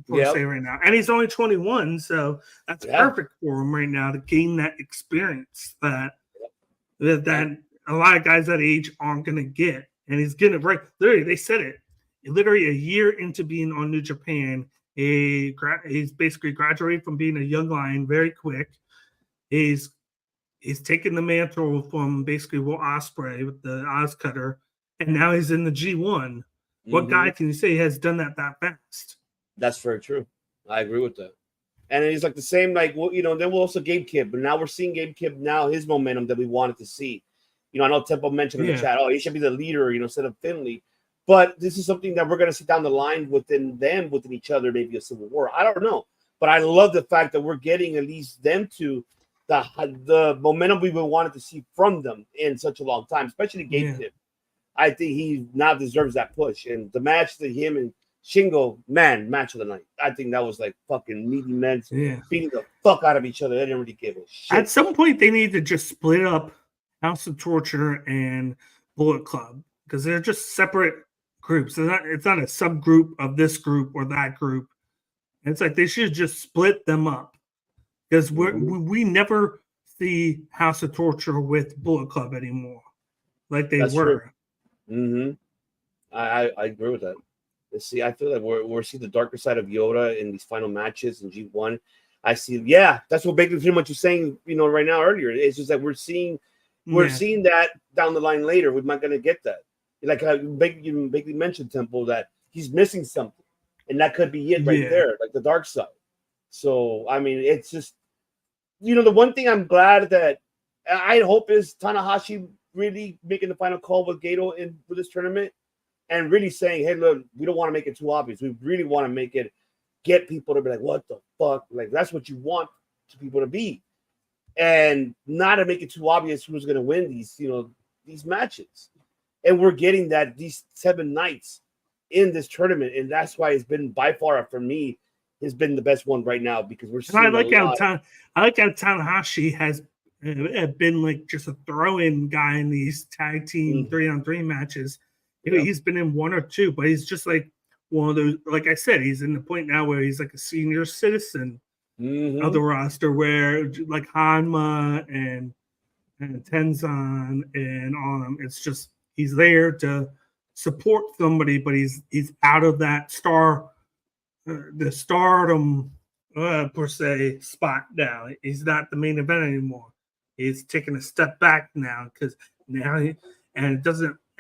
Say right now, and he's only 21, so that's perfect for him right now to gain that experience that a lot of guys that age aren't gonna get, and he's getting it right. Literally, they said it. Literally, a year into being on New Japan, he's basically graduated from being a young lion very quick. He's taken the mantle from basically Will Ospreay with the Oz Cutter, and now he's in the G1. What guy can you say has done that fast? That's very true. I agree with that. And it's like the same, like, you know, then we'll also Gabe Kidd, but now we're seeing Gabe Kidd now, his momentum that we wanted to see. You know, I know Temple mentioned in the chat, he should be the leader, you know, instead of Finley. But this is something that we're going to see down the line within each other, maybe a civil war. I don't know. But I love the fact that we're getting at least them to the momentum we've been wanting to see from them in such a long time, especially Gabe Kidd. I think he now deserves that push. And the match that him and Shingo, man, match of the night. I think that was like fucking meaty men beating the fuck out of each other. They didn't really give a shit. At some point, they need to just split up House of Torture and Bullet Club because they're just separate groups. It's not a subgroup of this group or that group. It's like they should just split them up because we never see House of Torture with Bullet Club anymore like they were. True. I agree with that. Let's see. I feel like we're seeing the darker side of Yoda in these final matches in G1. I see. Yeah, that's what basically pretty much you're saying. You know, right now earlier, it's just that we're seeing that down the line later. We're not going to get that. Like you basically mentioned, Temple, that he's missing something, and that could be it right there, like the dark side. So I mean, it's just, you know, the one thing I'm glad that I hope is Tanahashi really making the final call with Gato for this tournament. And really saying, hey, look, we don't want to make it too obvious. We really want to get people to be like, what the fuck? Like, that's what you want people to be. And not to make it too obvious who's going to win these matches. And we're getting these 7 nights in this tournament. And that's why it's been by far, for me, has been the best one right now because we're seeing I like how Tanahashi has been like just a throw-in guy in these tag team 3-on-3 matches. He's been in 1 or 2, but he's just like one of those. Like I said, he's in the point now where he's like a senior citizen of the roster, where like Hanma and Tenzan and all of them. It's just he's there to support somebody, but he's out of that the stardom per se spot now. He's not the main event anymore. He's taking a step back now because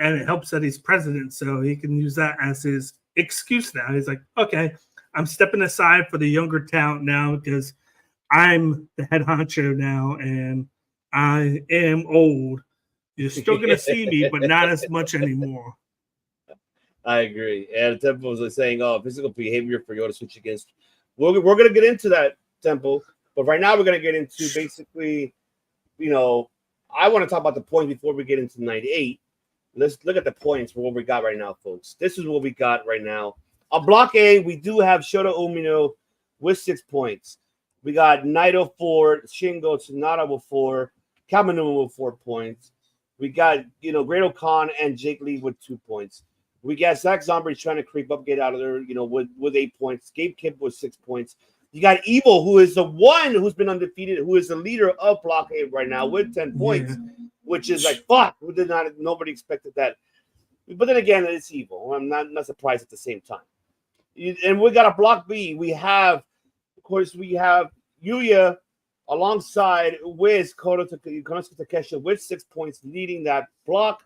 and it helps that he's president, so he can use that as his excuse now. He's like, okay, I'm stepping aside for the younger talent now because I'm the head honcho now, and I am old. You're still going to see me, but not as much anymore. I agree. And Temple was saying, physical behavior for Yoda switch against. We're going to get into that tempo. But right now we're gonna get into basically, I want to talk about the points before we get into 98. Let's look at the points for what we got right now, folks. This is what we got right now. On Block A, we do have Shota Umino with 6 points. We got Naito 4, Shingo Tsunada with 4, Kaminuma with 4 points. We got, Great O'Khan and Jake Lee with 2 points. We got Zack Zombie trying to creep up, get out of there, with 8 points. Gabe Kidd with 6 points. You got Evil, who is the one who's been undefeated, who is the leader of Block A right now with 10 points, which is like, fuck, nobody expected that. But then again, it's Evil. I'm not surprised at the same time. And we got a Block B. We have Yuya alongside with Konosuke Takeshita with 6 points, leading that block.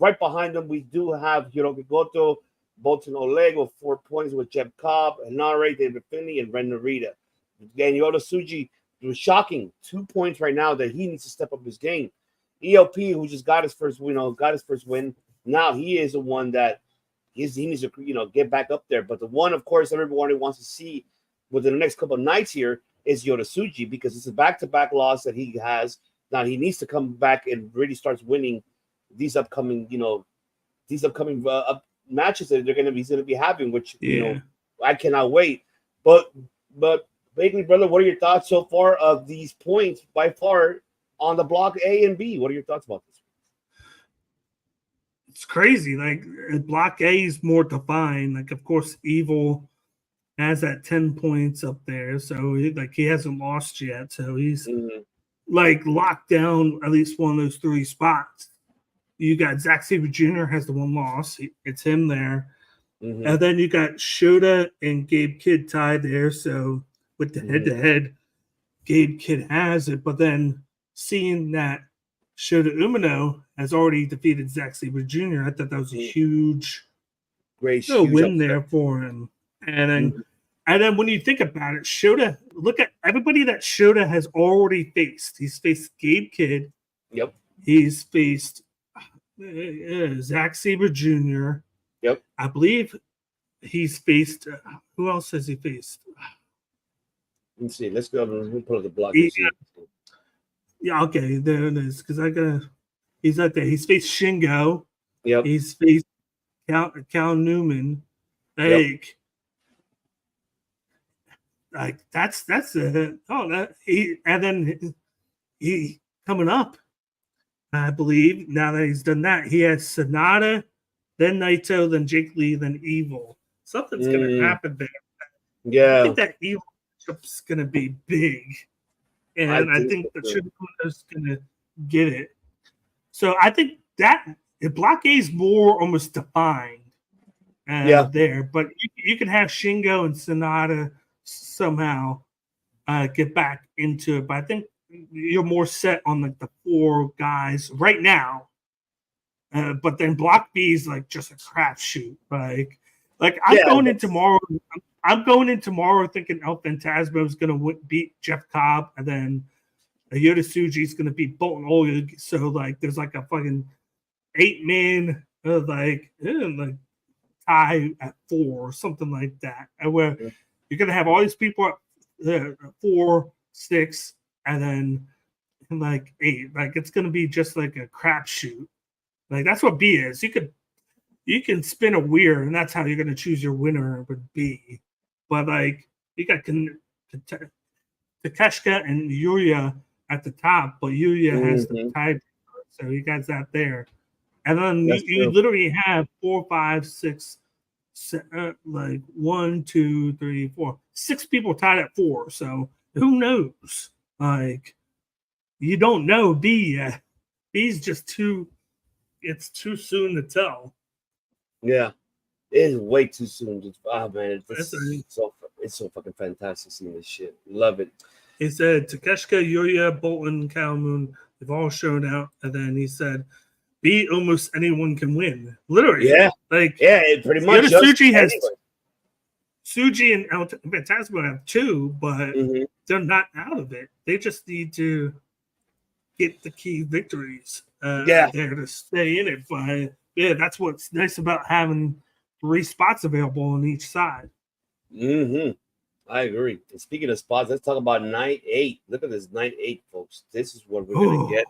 Right behind them, we do have Hiroki Goto, Bolton Oleg with 4 points with Jeb Cobb, Hanare, David Finley, and Ren Narita. Again, Yota Tsuji, it was shocking. 2 points right now that he needs to step up his game. ELP, who just got his first win. Now he is the one that he needs to get back up there. But the one, of course, everybody wants to see within the next couple of nights here is Yota Tsuji, because it's a back-to-back loss that he has. Now he needs to come back and really starts winning these upcoming matches that he's going to be having, which I cannot wait. But basically, brother, what are your thoughts so far of these points by far on the block A and B? What are your thoughts about this? It's crazy. Like, block A is more defined. Like, of course, Evil has that 10 points up there, so he hasn't lost yet. So he's like locked down at least one of those 3 spots. You got Zack Sabre Jr. has the 1 loss. It's him there. And then you got Shota and Gabe Kidd tied there. So with the head-to-head, Gabe Kidd has it. But then seeing that Shota Umino has already defeated Zack Sabre Jr., I thought that was a huge win there for him. And then when you think about it, Shota, look at everybody that Shota has already faced. He's faced Gabe Kidd. Yep. He's faced Zack Sabre Jr. Yep. I believe he's faced. Who else has he faced? Let's see. Let's go. We'll pull up the block. Yeah. Okay. There it is. Because he's out there. He's faced Shingo. Yep. He's faced Cal Newman. Like that's it. And then he coming up. I believe now that he's done that, he has Sonata, then Naito, then Jake Lee, then Evil. Something's going to happen there. Yeah. I think that Evil is going to be big. And I think the Shota is going to get it. So I think that Block A is more almost defined there. But you can have Shingo and Sonata somehow get back into it. But I think you're more set on the 4 guys right now, but then Block B is like just a crapshoot. Like I'm going in tomorrow. I'm going in tomorrow thinking El Phantasmo is going to beat Jeff Cobb, and then Yota Tsuji is going to beat Bolton Oleg. So there's like a fucking 8-man tie at 4 or something like that, and where you're going to have all these people at 4, 6. And then 8, it's gonna be just like a crapshoot. That's what B is. You can spin a wheel, and that's how you're gonna choose your winner with B. But you got Takeshita and Yuya at the top, but Yuya has the tiebreaker, so you got that there. And then you literally have 4, 5, 6, 1, 2, 3, 4, 6 people tied at 4. So who knows? You don't know B yet. B's just it's too soon to tell. Yeah, it is way too soon. It's so fucking fantastic seeing this shit. Love it. He said Takeshita, Yuya, Bolton, Calhoun, they've all shown out, and then he said B almost anyone can win. Literally. Yeah. It pretty much. Tsuji and El Phantasmo have 2, but they're not out of it. They just need to get the key victories there to stay in it. But that's what's nice about having 3 spots available on each side. I agree. And speaking of spots, let's talk about night 8. Look at this night 8, folks. This is what we're gonna get.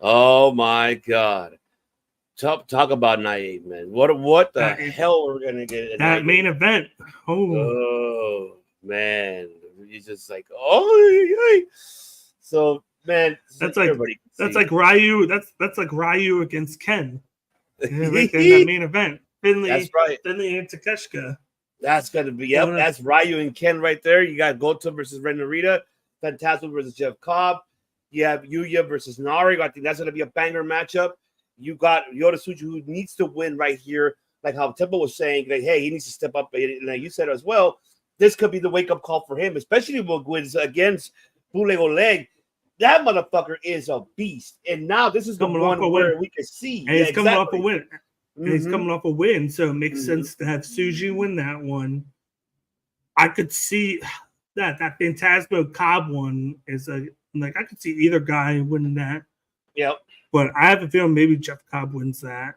Oh my god. Talk about night 8, man. What the hell we're gonna get at that main event? Oh man, it's just like oh. So man, that's like Ryu. That's like Ryu against Ken. Yeah, right there in that main event. Finley, that's right. Finley and Takeshita. That's gonna be that's Ryu and Ken right there. You got Goto versus Ren Narita, Phantasmo versus Jeff Cobb. You have Yuya versus Nari. I think that's gonna be a banger matchup. You got Yota Tsuji who needs to win right here, like how Temple was saying, like, hey, he needs to step up. And like you said as well, this could be the wake-up call for him, especially with against Bootleg Oleg. That motherfucker is a beast. And now this is the one where we can see. And he's coming off a win. And he's coming off a win, so it makes sense to have Tsuji win that one. I could see that Phantasmo Cobb one is I could see either guy winning that. Yep. But I have a feeling maybe Jeff Cobb wins that.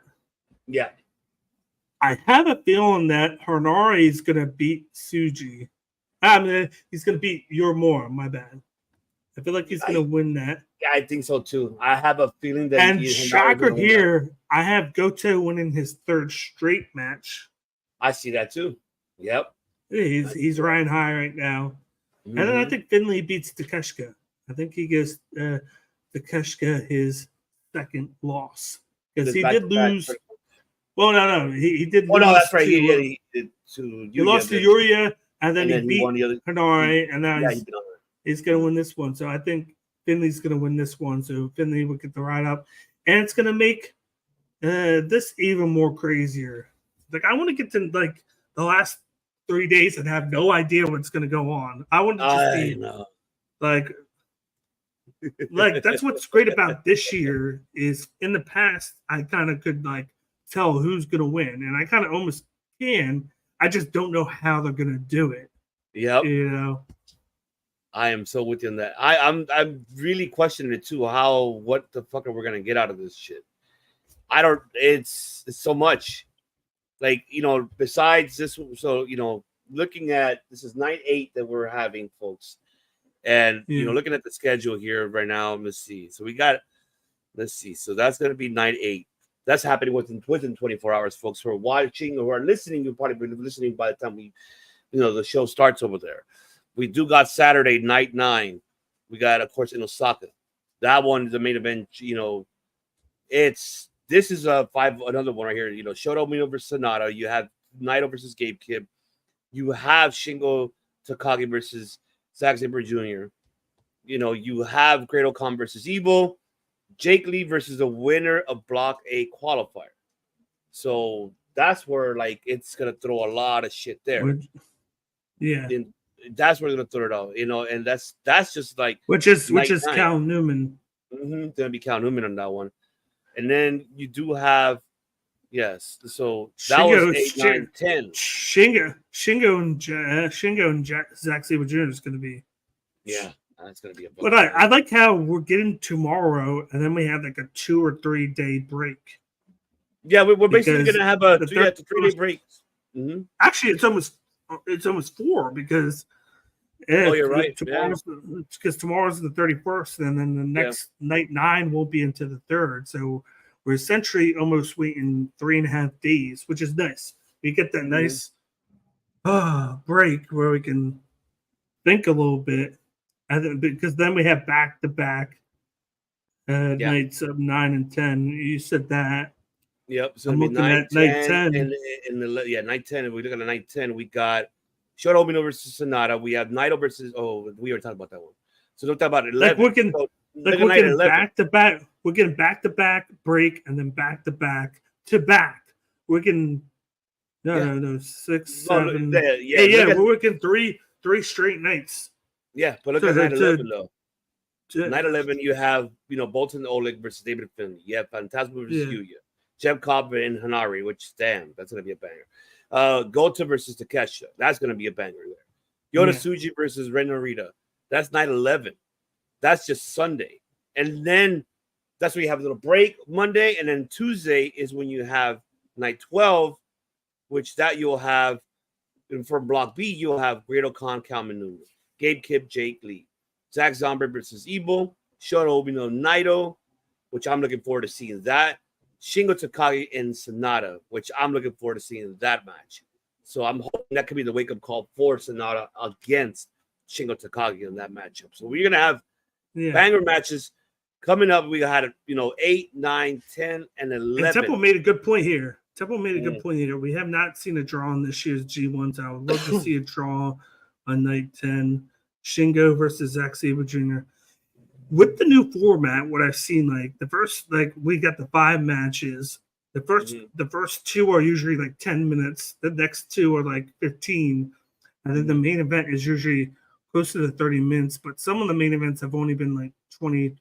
Yeah. I have a feeling that Hanari is going to beat Tsuji. I mean, he's going to beat Yoramura, my bad. I feel like he's going to win that. Yeah, I think so too. I have a feeling that. And shocker here, I have Goto winning his 3rd straight match. I see that too. Yep. He's riding high right now. And then I think Finley beats Takeshita. I think he gives Takeshita his 2nd loss. Because he did lose. Well, no. He did lose. Oh, no, that's right. He lost to Yuya, and then he beat Hanari, and now he's going to win this one. So I think Finley's going to win this one. So Finley will get the ride up. And it's going to make this even more crazier. Like, I want to get to, like, the last 3 days and have no idea what's going to go on. I want to just see, like that's what's great about this year is in the past I kind of could like tell who's going to win, and I kind of almost can. I just don't know how they're going to do it. Yep. You know, I am so with you on that. I'm really questioning it too. What the fuck are we going to get out of this shit? I don't. It's so much. Like, you know, besides this, so, you know, looking at, this is night 8 that we're having, folks. And, you know, looking at the schedule here right now, let's see. So let's see. So that's going to be night 8. That's happening within 24 hours, folks. Who are watching or who are listening, you'll probably be listening by the time the show starts over there. We do got Saturday, night 9. We got, of course, in Osaka. That one is the main event, you know, this is another one right here. You know, Shota Umino versus Sonata. You have Naito versus Gabe Kidd. You have Shingo Takagi versus Zack Sabre Jr. You know, you have Great O'Khan versus Evil. Jake Lee versus the winner of Block A qualifier. So that's where, like, it's going to throw a lot of shit there. Yeah. And that's where they're going to throw it out, you know, and that's just like. Which is Cal Newman. Going to be Cal Newman on that one. And then you do have, yes. So that was 8, 9, 10. Shingo and Zack Sabre Jr. is going to be. Yeah, that's going to be a. But I like how we're getting tomorrow, and then we have like a 2 or 3 day break. Yeah, we're basically going to have a 3 day break. Mm-hmm. Actually, it's almost 4 because. Oh, you're right. Because tomorrow's the 31st, and then the next night 9 won't be into the 3rd. So we're essentially almost waiting 3.5 days, which is nice. We get that nice break where we can think a little bit, because then we have back-to-back nights of 9 and 10. You said that. Yep. So I'm looking at night 10. Night 10. If we look at the night 10, we got Shota Umino versus Sonata. We have Naito versus. Oh, we already talked about that one. So don't talk about 11. We're getting back to back. We're getting back to back break and then back to back to back. We're getting no 6, 7. We're working three straight nights. Yeah, but look at night 11 though. Night 11, you have Bolton Oleg versus David Finley. You have Phantasmo versus Yuya. Jeff Cobb and Hanari, which that's gonna be a banger. Goto versus Takeshita. That's going to be a banger there. Yota Tsuji versus Ren Narita. That's night 11. That's just Sunday. And then that's where you have a little break Monday. And then Tuesday is when you have night 12, which that you'll have, And for Block B, you'll have Great Khan, Kalmanu, Gabe Kidd, Jake Lee, Zack Zombie versus Evil, Shota Umino, Naito, which I'm looking forward to seeing that. Shingo Takagi and Sonata, which I'm looking forward to seeing that match. So I'm hoping that could be the wake-up call for Sonata against Shingo Takagi in that matchup. So we're going to have banger matches coming up. We had, 8, 9, 10, and 11. And Temple made a good point here. We have not seen a draw in this year's G1s. I would love to see a draw on night 10. Shingo versus Zack Sabre Jr. With the new format, what I've seen, we got the 5 matches. The first 2 are usually like 10 minutes. The next 2 are like 15. And then the main event is usually close to the 30 minutes. But some of the main events have only been like 20,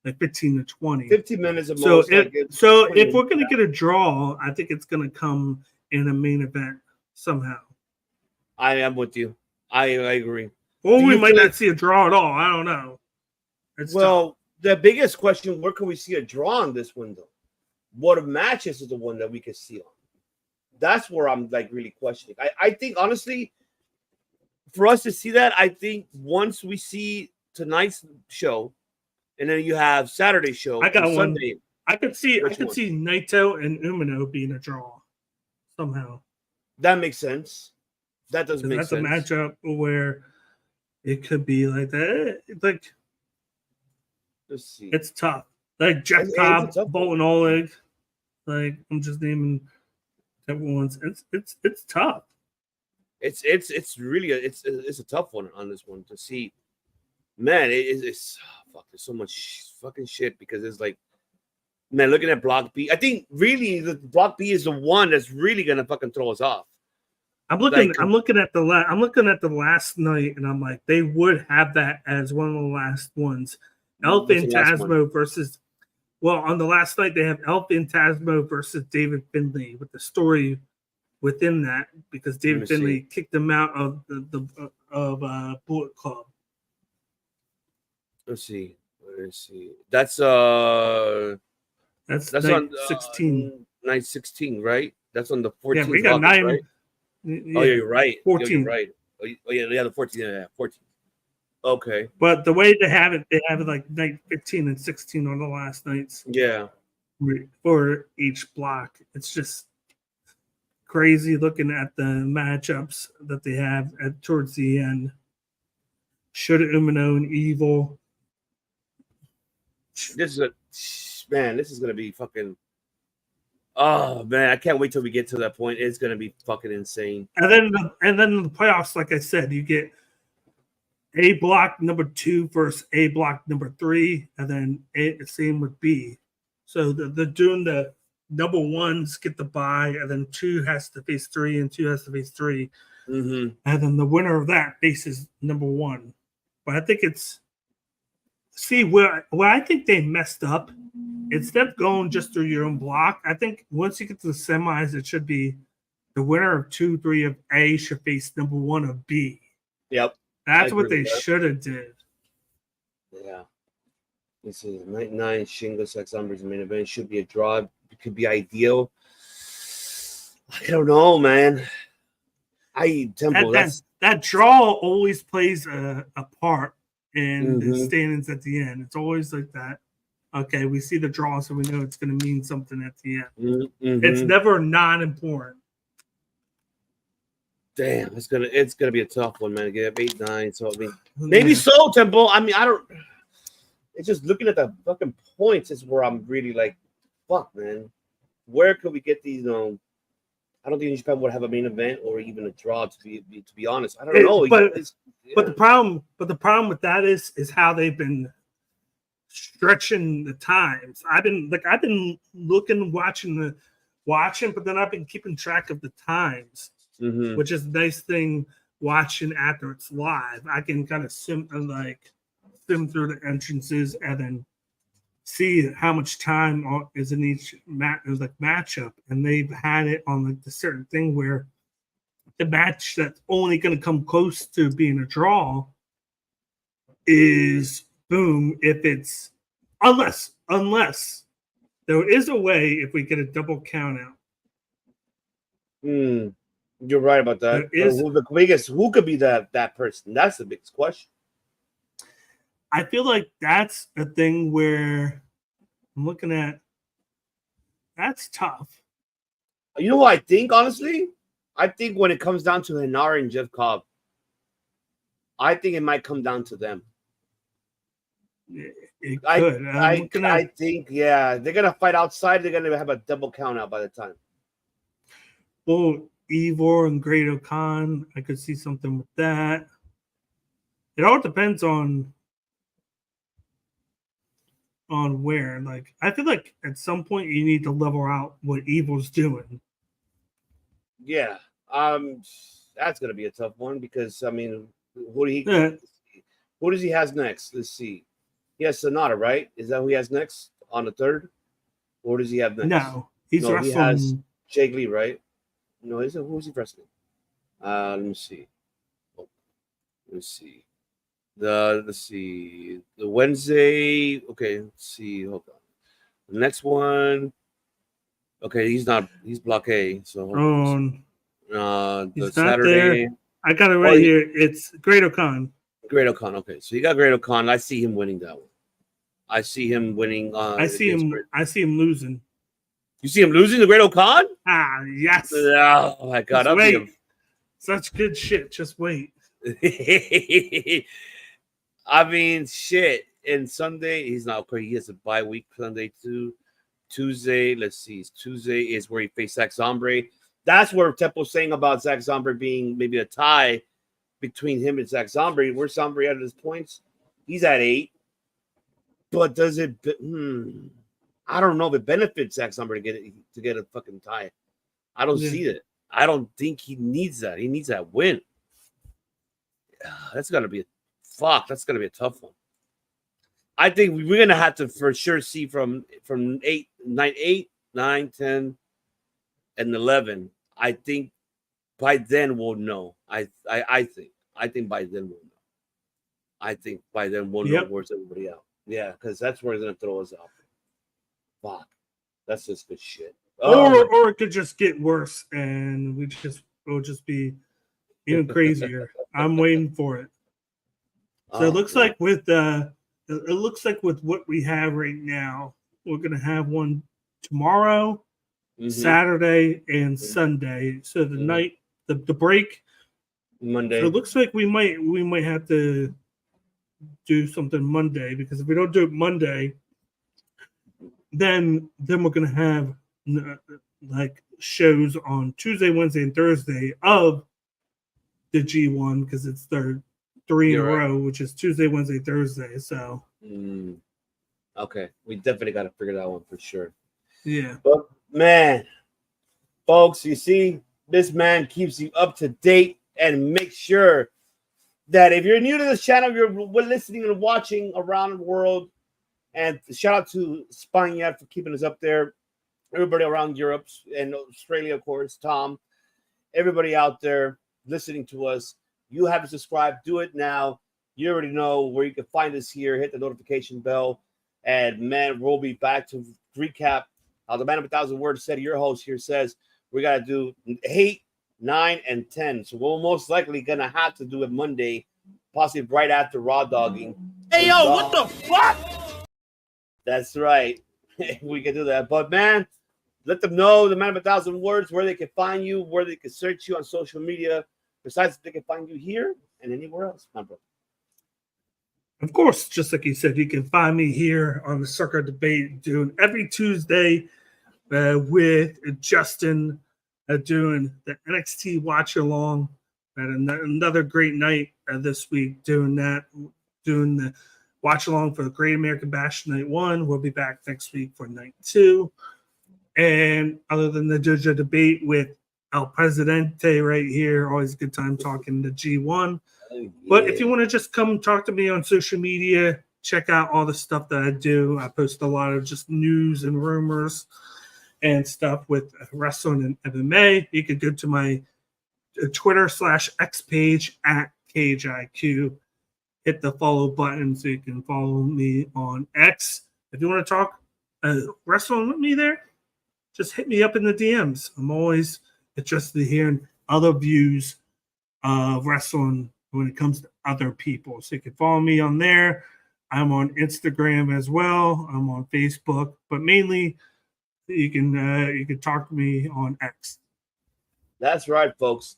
like 15 to 20. 15 minutes at So most. if we're going to get a draw, I think it's going to come in a main event somehow. I am with you. I agree. Or we might not see a draw at all. I don't know. The biggest question, where can we see a draw on this one, though? What matches is the one that we can see on? That's where I'm really questioning. I think, honestly, for us to see that, I think once we see tonight's show, and then you have Saturday's show. I got one. Sunday, I could see Naito and Umino being a draw somehow. That makes sense. That does make sense. That's a matchup where it could be like that. Let's see. It's tough. Like Jeff Cobb, Bolton Oleg. Like I'm just naming everyone's. It's tough. It's really it's a tough one on this one to see. Man, it's fuck. There's so much fucking shit because it's like, man, looking at Block B, I think really the Block B is the one that's really gonna fucking throw us off. I'm looking at the last night, and I'm like, they would have that as one of the last ones. El Phantasmo versus. Well, on the last night they have El Phantasmo versus David Finlay with the story within that because David Finlay kicked him out of the Bullet Club. Let's see. That's night on 16. Night 16, right? That's on the 14th. Yeah, we got 9. Right? Yeah, oh, you're right. 14. You're right. Oh, yeah, the 14. Yeah, 14. Okay. But the way they have it like night 15 and 16 on the last nights. Yeah. For each block. It's just crazy looking at the matchups that they have towards the end. Shota Umino and Evil. This is gonna be fucking. Oh man, I can't wait till we get to that point. It's gonna be fucking insane. And then the playoffs, like I said, you get A block number 2 versus A block number 3, and then same with B. So they're doing the number 1s get the bye, and then 2 has to face 3, and 2 has to face 3, and then the winner of that faces number 1. But I think where I think they messed up. Instead of going just through your own block, I think once you get to the semis, it should be the winner of 2, 3 of A should face number 1 of B. Yep. That's what they should have did. Yeah. Let's see. Night 9, Shingo Sex Numbers main event should be a draw. It could be ideal. I don't know, man. That draw always plays a part in the standings at the end. It's always like that. Okay, we see the draw, so we know it's going to mean something at the end. It's never non-important. Damn, it's gonna be a tough one, man. Get 8, 9. So I mean, maybe so, Temple. I mean, I don't. It's just looking at the fucking points is where I'm really like, fuck, man. Where could we get these? I don't think New Japan would have a main event or even a draw. To be honest, I don't know. But the problem with that is how they've been stretching the times. I've been looking, watching, but then I've been keeping track of the times, which is a nice thing. Watching after it's live, I can kind of sim through the entrances and then see how much time is in each matchup, and they've had it on the certain thing where the match that's only going to come close to being a draw is boom if it's unless there is a way if we get a double count out. You're right about that. Who could be that person? That's the biggest question. I feel like that's a thing where I'm looking at. That's tough. You know what I think, honestly? I think when it comes down to Hinari and Jeff Cobb, I think it might come down to them. It could. I think, yeah, they're gonna fight outside. They're gonna have a double count out by the time. Well, Ivor and Great Khan, I could see something with that. It all depends on where. Like, I feel like at some point you need to level out what Evil's doing. Yeah, that's gonna be a tough one because I mean, who does he has next? Let's see. He has Sonata, right? Is that who he has next on the 3rd? Or does he have next? No, he has Jake Lee, right? No, who's he wrestling? Let me see. Let's see. Let's see. The Wednesday. Okay, let's see. Hold on. The next one. Okay, he's not. He's block A. So the Saturday. I got it right here. It's Great Khan. Great Khan. Okay, so you got Great Khan. I see him winning that one. I see him winning. I see him losing. You see him losing to Great Khan? Ah, yes. Oh my God! Just wait. Such good shit. Just wait. I mean, shit. And Sunday, he's not okay. He has a bye week Sunday too. Tuesday, let's see. Tuesday is where he faced Zach Zombre. That's where Tempo's saying about Zach Zombre being maybe a tie between him and Zach Zombre. Where's Zombre at his points? He's at 8. But does it? I don't know if it benefits Zach Zombre to get a fucking tie. I don't see it. I don't think he needs that. He needs that win. That's gonna be a tough one. I think we're gonna have to for sure see from 8, 9, 10, and 11. I think by then we'll know. I think by then we'll know. I think by then we'll know where's everybody out. Yeah, because that's where they're gonna throw us out. Fuck, that's just good shit. Or it could just get worse, and it'll just be even crazier. I'm waiting for it. So it looks like with what we have right now, we're gonna have one tomorrow, Saturday, and Sunday. So the night, the break, Monday. So it looks like we might have to do something Monday, because if we don't do it Monday, then we're gonna have like shows on Tuesday, Wednesday, and Thursday of the G1, because it's their 3 in a row, which is Tuesday, Wednesday, Thursday. So okay, we definitely got to figure that one for sure. Yeah, but man, folks, you see, this man keeps you up to date and make sure that if you're new to this channel, you're listening and watching around the world. And shout out to Spaniard for keeping us up there. Everybody around Europe and Australia, of course, Tom. Everybody out there listening to us, you haven't subscribed, do it now. You already know where you can find us here. Hit the notification bell. And man, we'll be back to recap how the Man of 1,000 Words said. Your host here says we got to do 8, 9, and 10. So we're most likely going to have to do it Monday, possibly right after Raw Dogging. Hey, yo, what the fuck? That's right. We can do that. But man, let them know, the Man of 1,000 Words, where they can find you, where they can search you on social media. Besides, they can find you here and anywhere else, my brother. Of course, just like you said, you can find me here on the Circle Debate, doing every Tuesday with Justin, doing the NXT Watch Along. And another great night this week doing the Watch Along for the Great American Bash Night 1. We'll be back next week for Night 2. And other than the Dojo Debate with El Presidente right here, always a good time talking to G1. Yeah. But if you want to just come talk to me on social media, check out all the stuff that I do. I post a lot of just news and rumors and stuff with wrestling and MMA. You can go to my Twitter/X page at CageIQ. Hit the follow button so you can follow me on X. If you want to talk wrestling with me there, just hit me up in the DMs. I'm always interested in hearing other views of wrestling when it comes to other people. So you can follow me on there. I'm on Instagram as well. I'm on Facebook, but mainly you can talk to me on X. That's right, folks.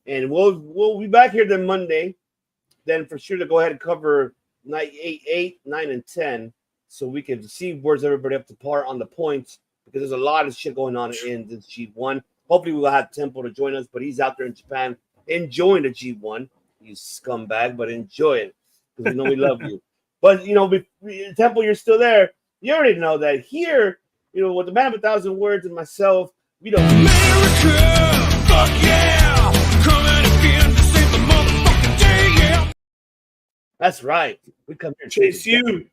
And we'll be back here then Monday. Then for sure to go ahead and cover night 8, 9, and 10, so we can see where's everybody up to par on the points, because there's a lot of shit going on in this G1. Hopefully we'll have Temple to join us, but he's out there in Japan enjoying the G1. You scumbag, but enjoy it, because we know we love you. But Temple, you're still there. You already know that here, with the man of 1,000 words and myself, we don't. America, fuck yeah, coming again to save the motherfucking day, yeah. That's right. We come here to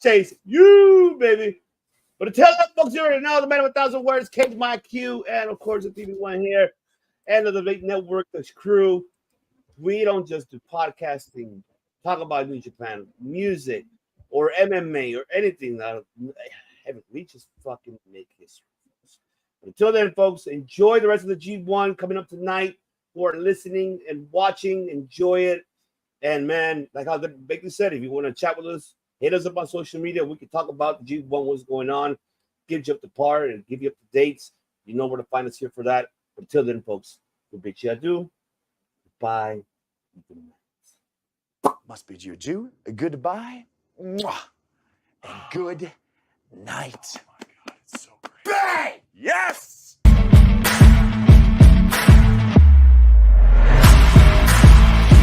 Chase you, baby. But to tell that folks you already know, the man of 1,000 words, Kate My Q, and of course the TV1 here, and of the big network, the crew. We don't just do podcasting, talk about New Japan, music, or MMA, or anything. We just fucking make history. But until then, folks, enjoy the rest of the G1 coming up tonight. Who are listening and watching, enjoy it. And man, like how Baker said, if you want to chat with us, hit us up on social media. We can talk about the G1, what's going on, give you up to par and give you up to dates. You know where to find us here for that. But until then, folks, we'll bid you adieu. Goodbye. Must bid you adieu, a goodbye, mwah, and good night. Oh my God, it's so great. Bang! Yes!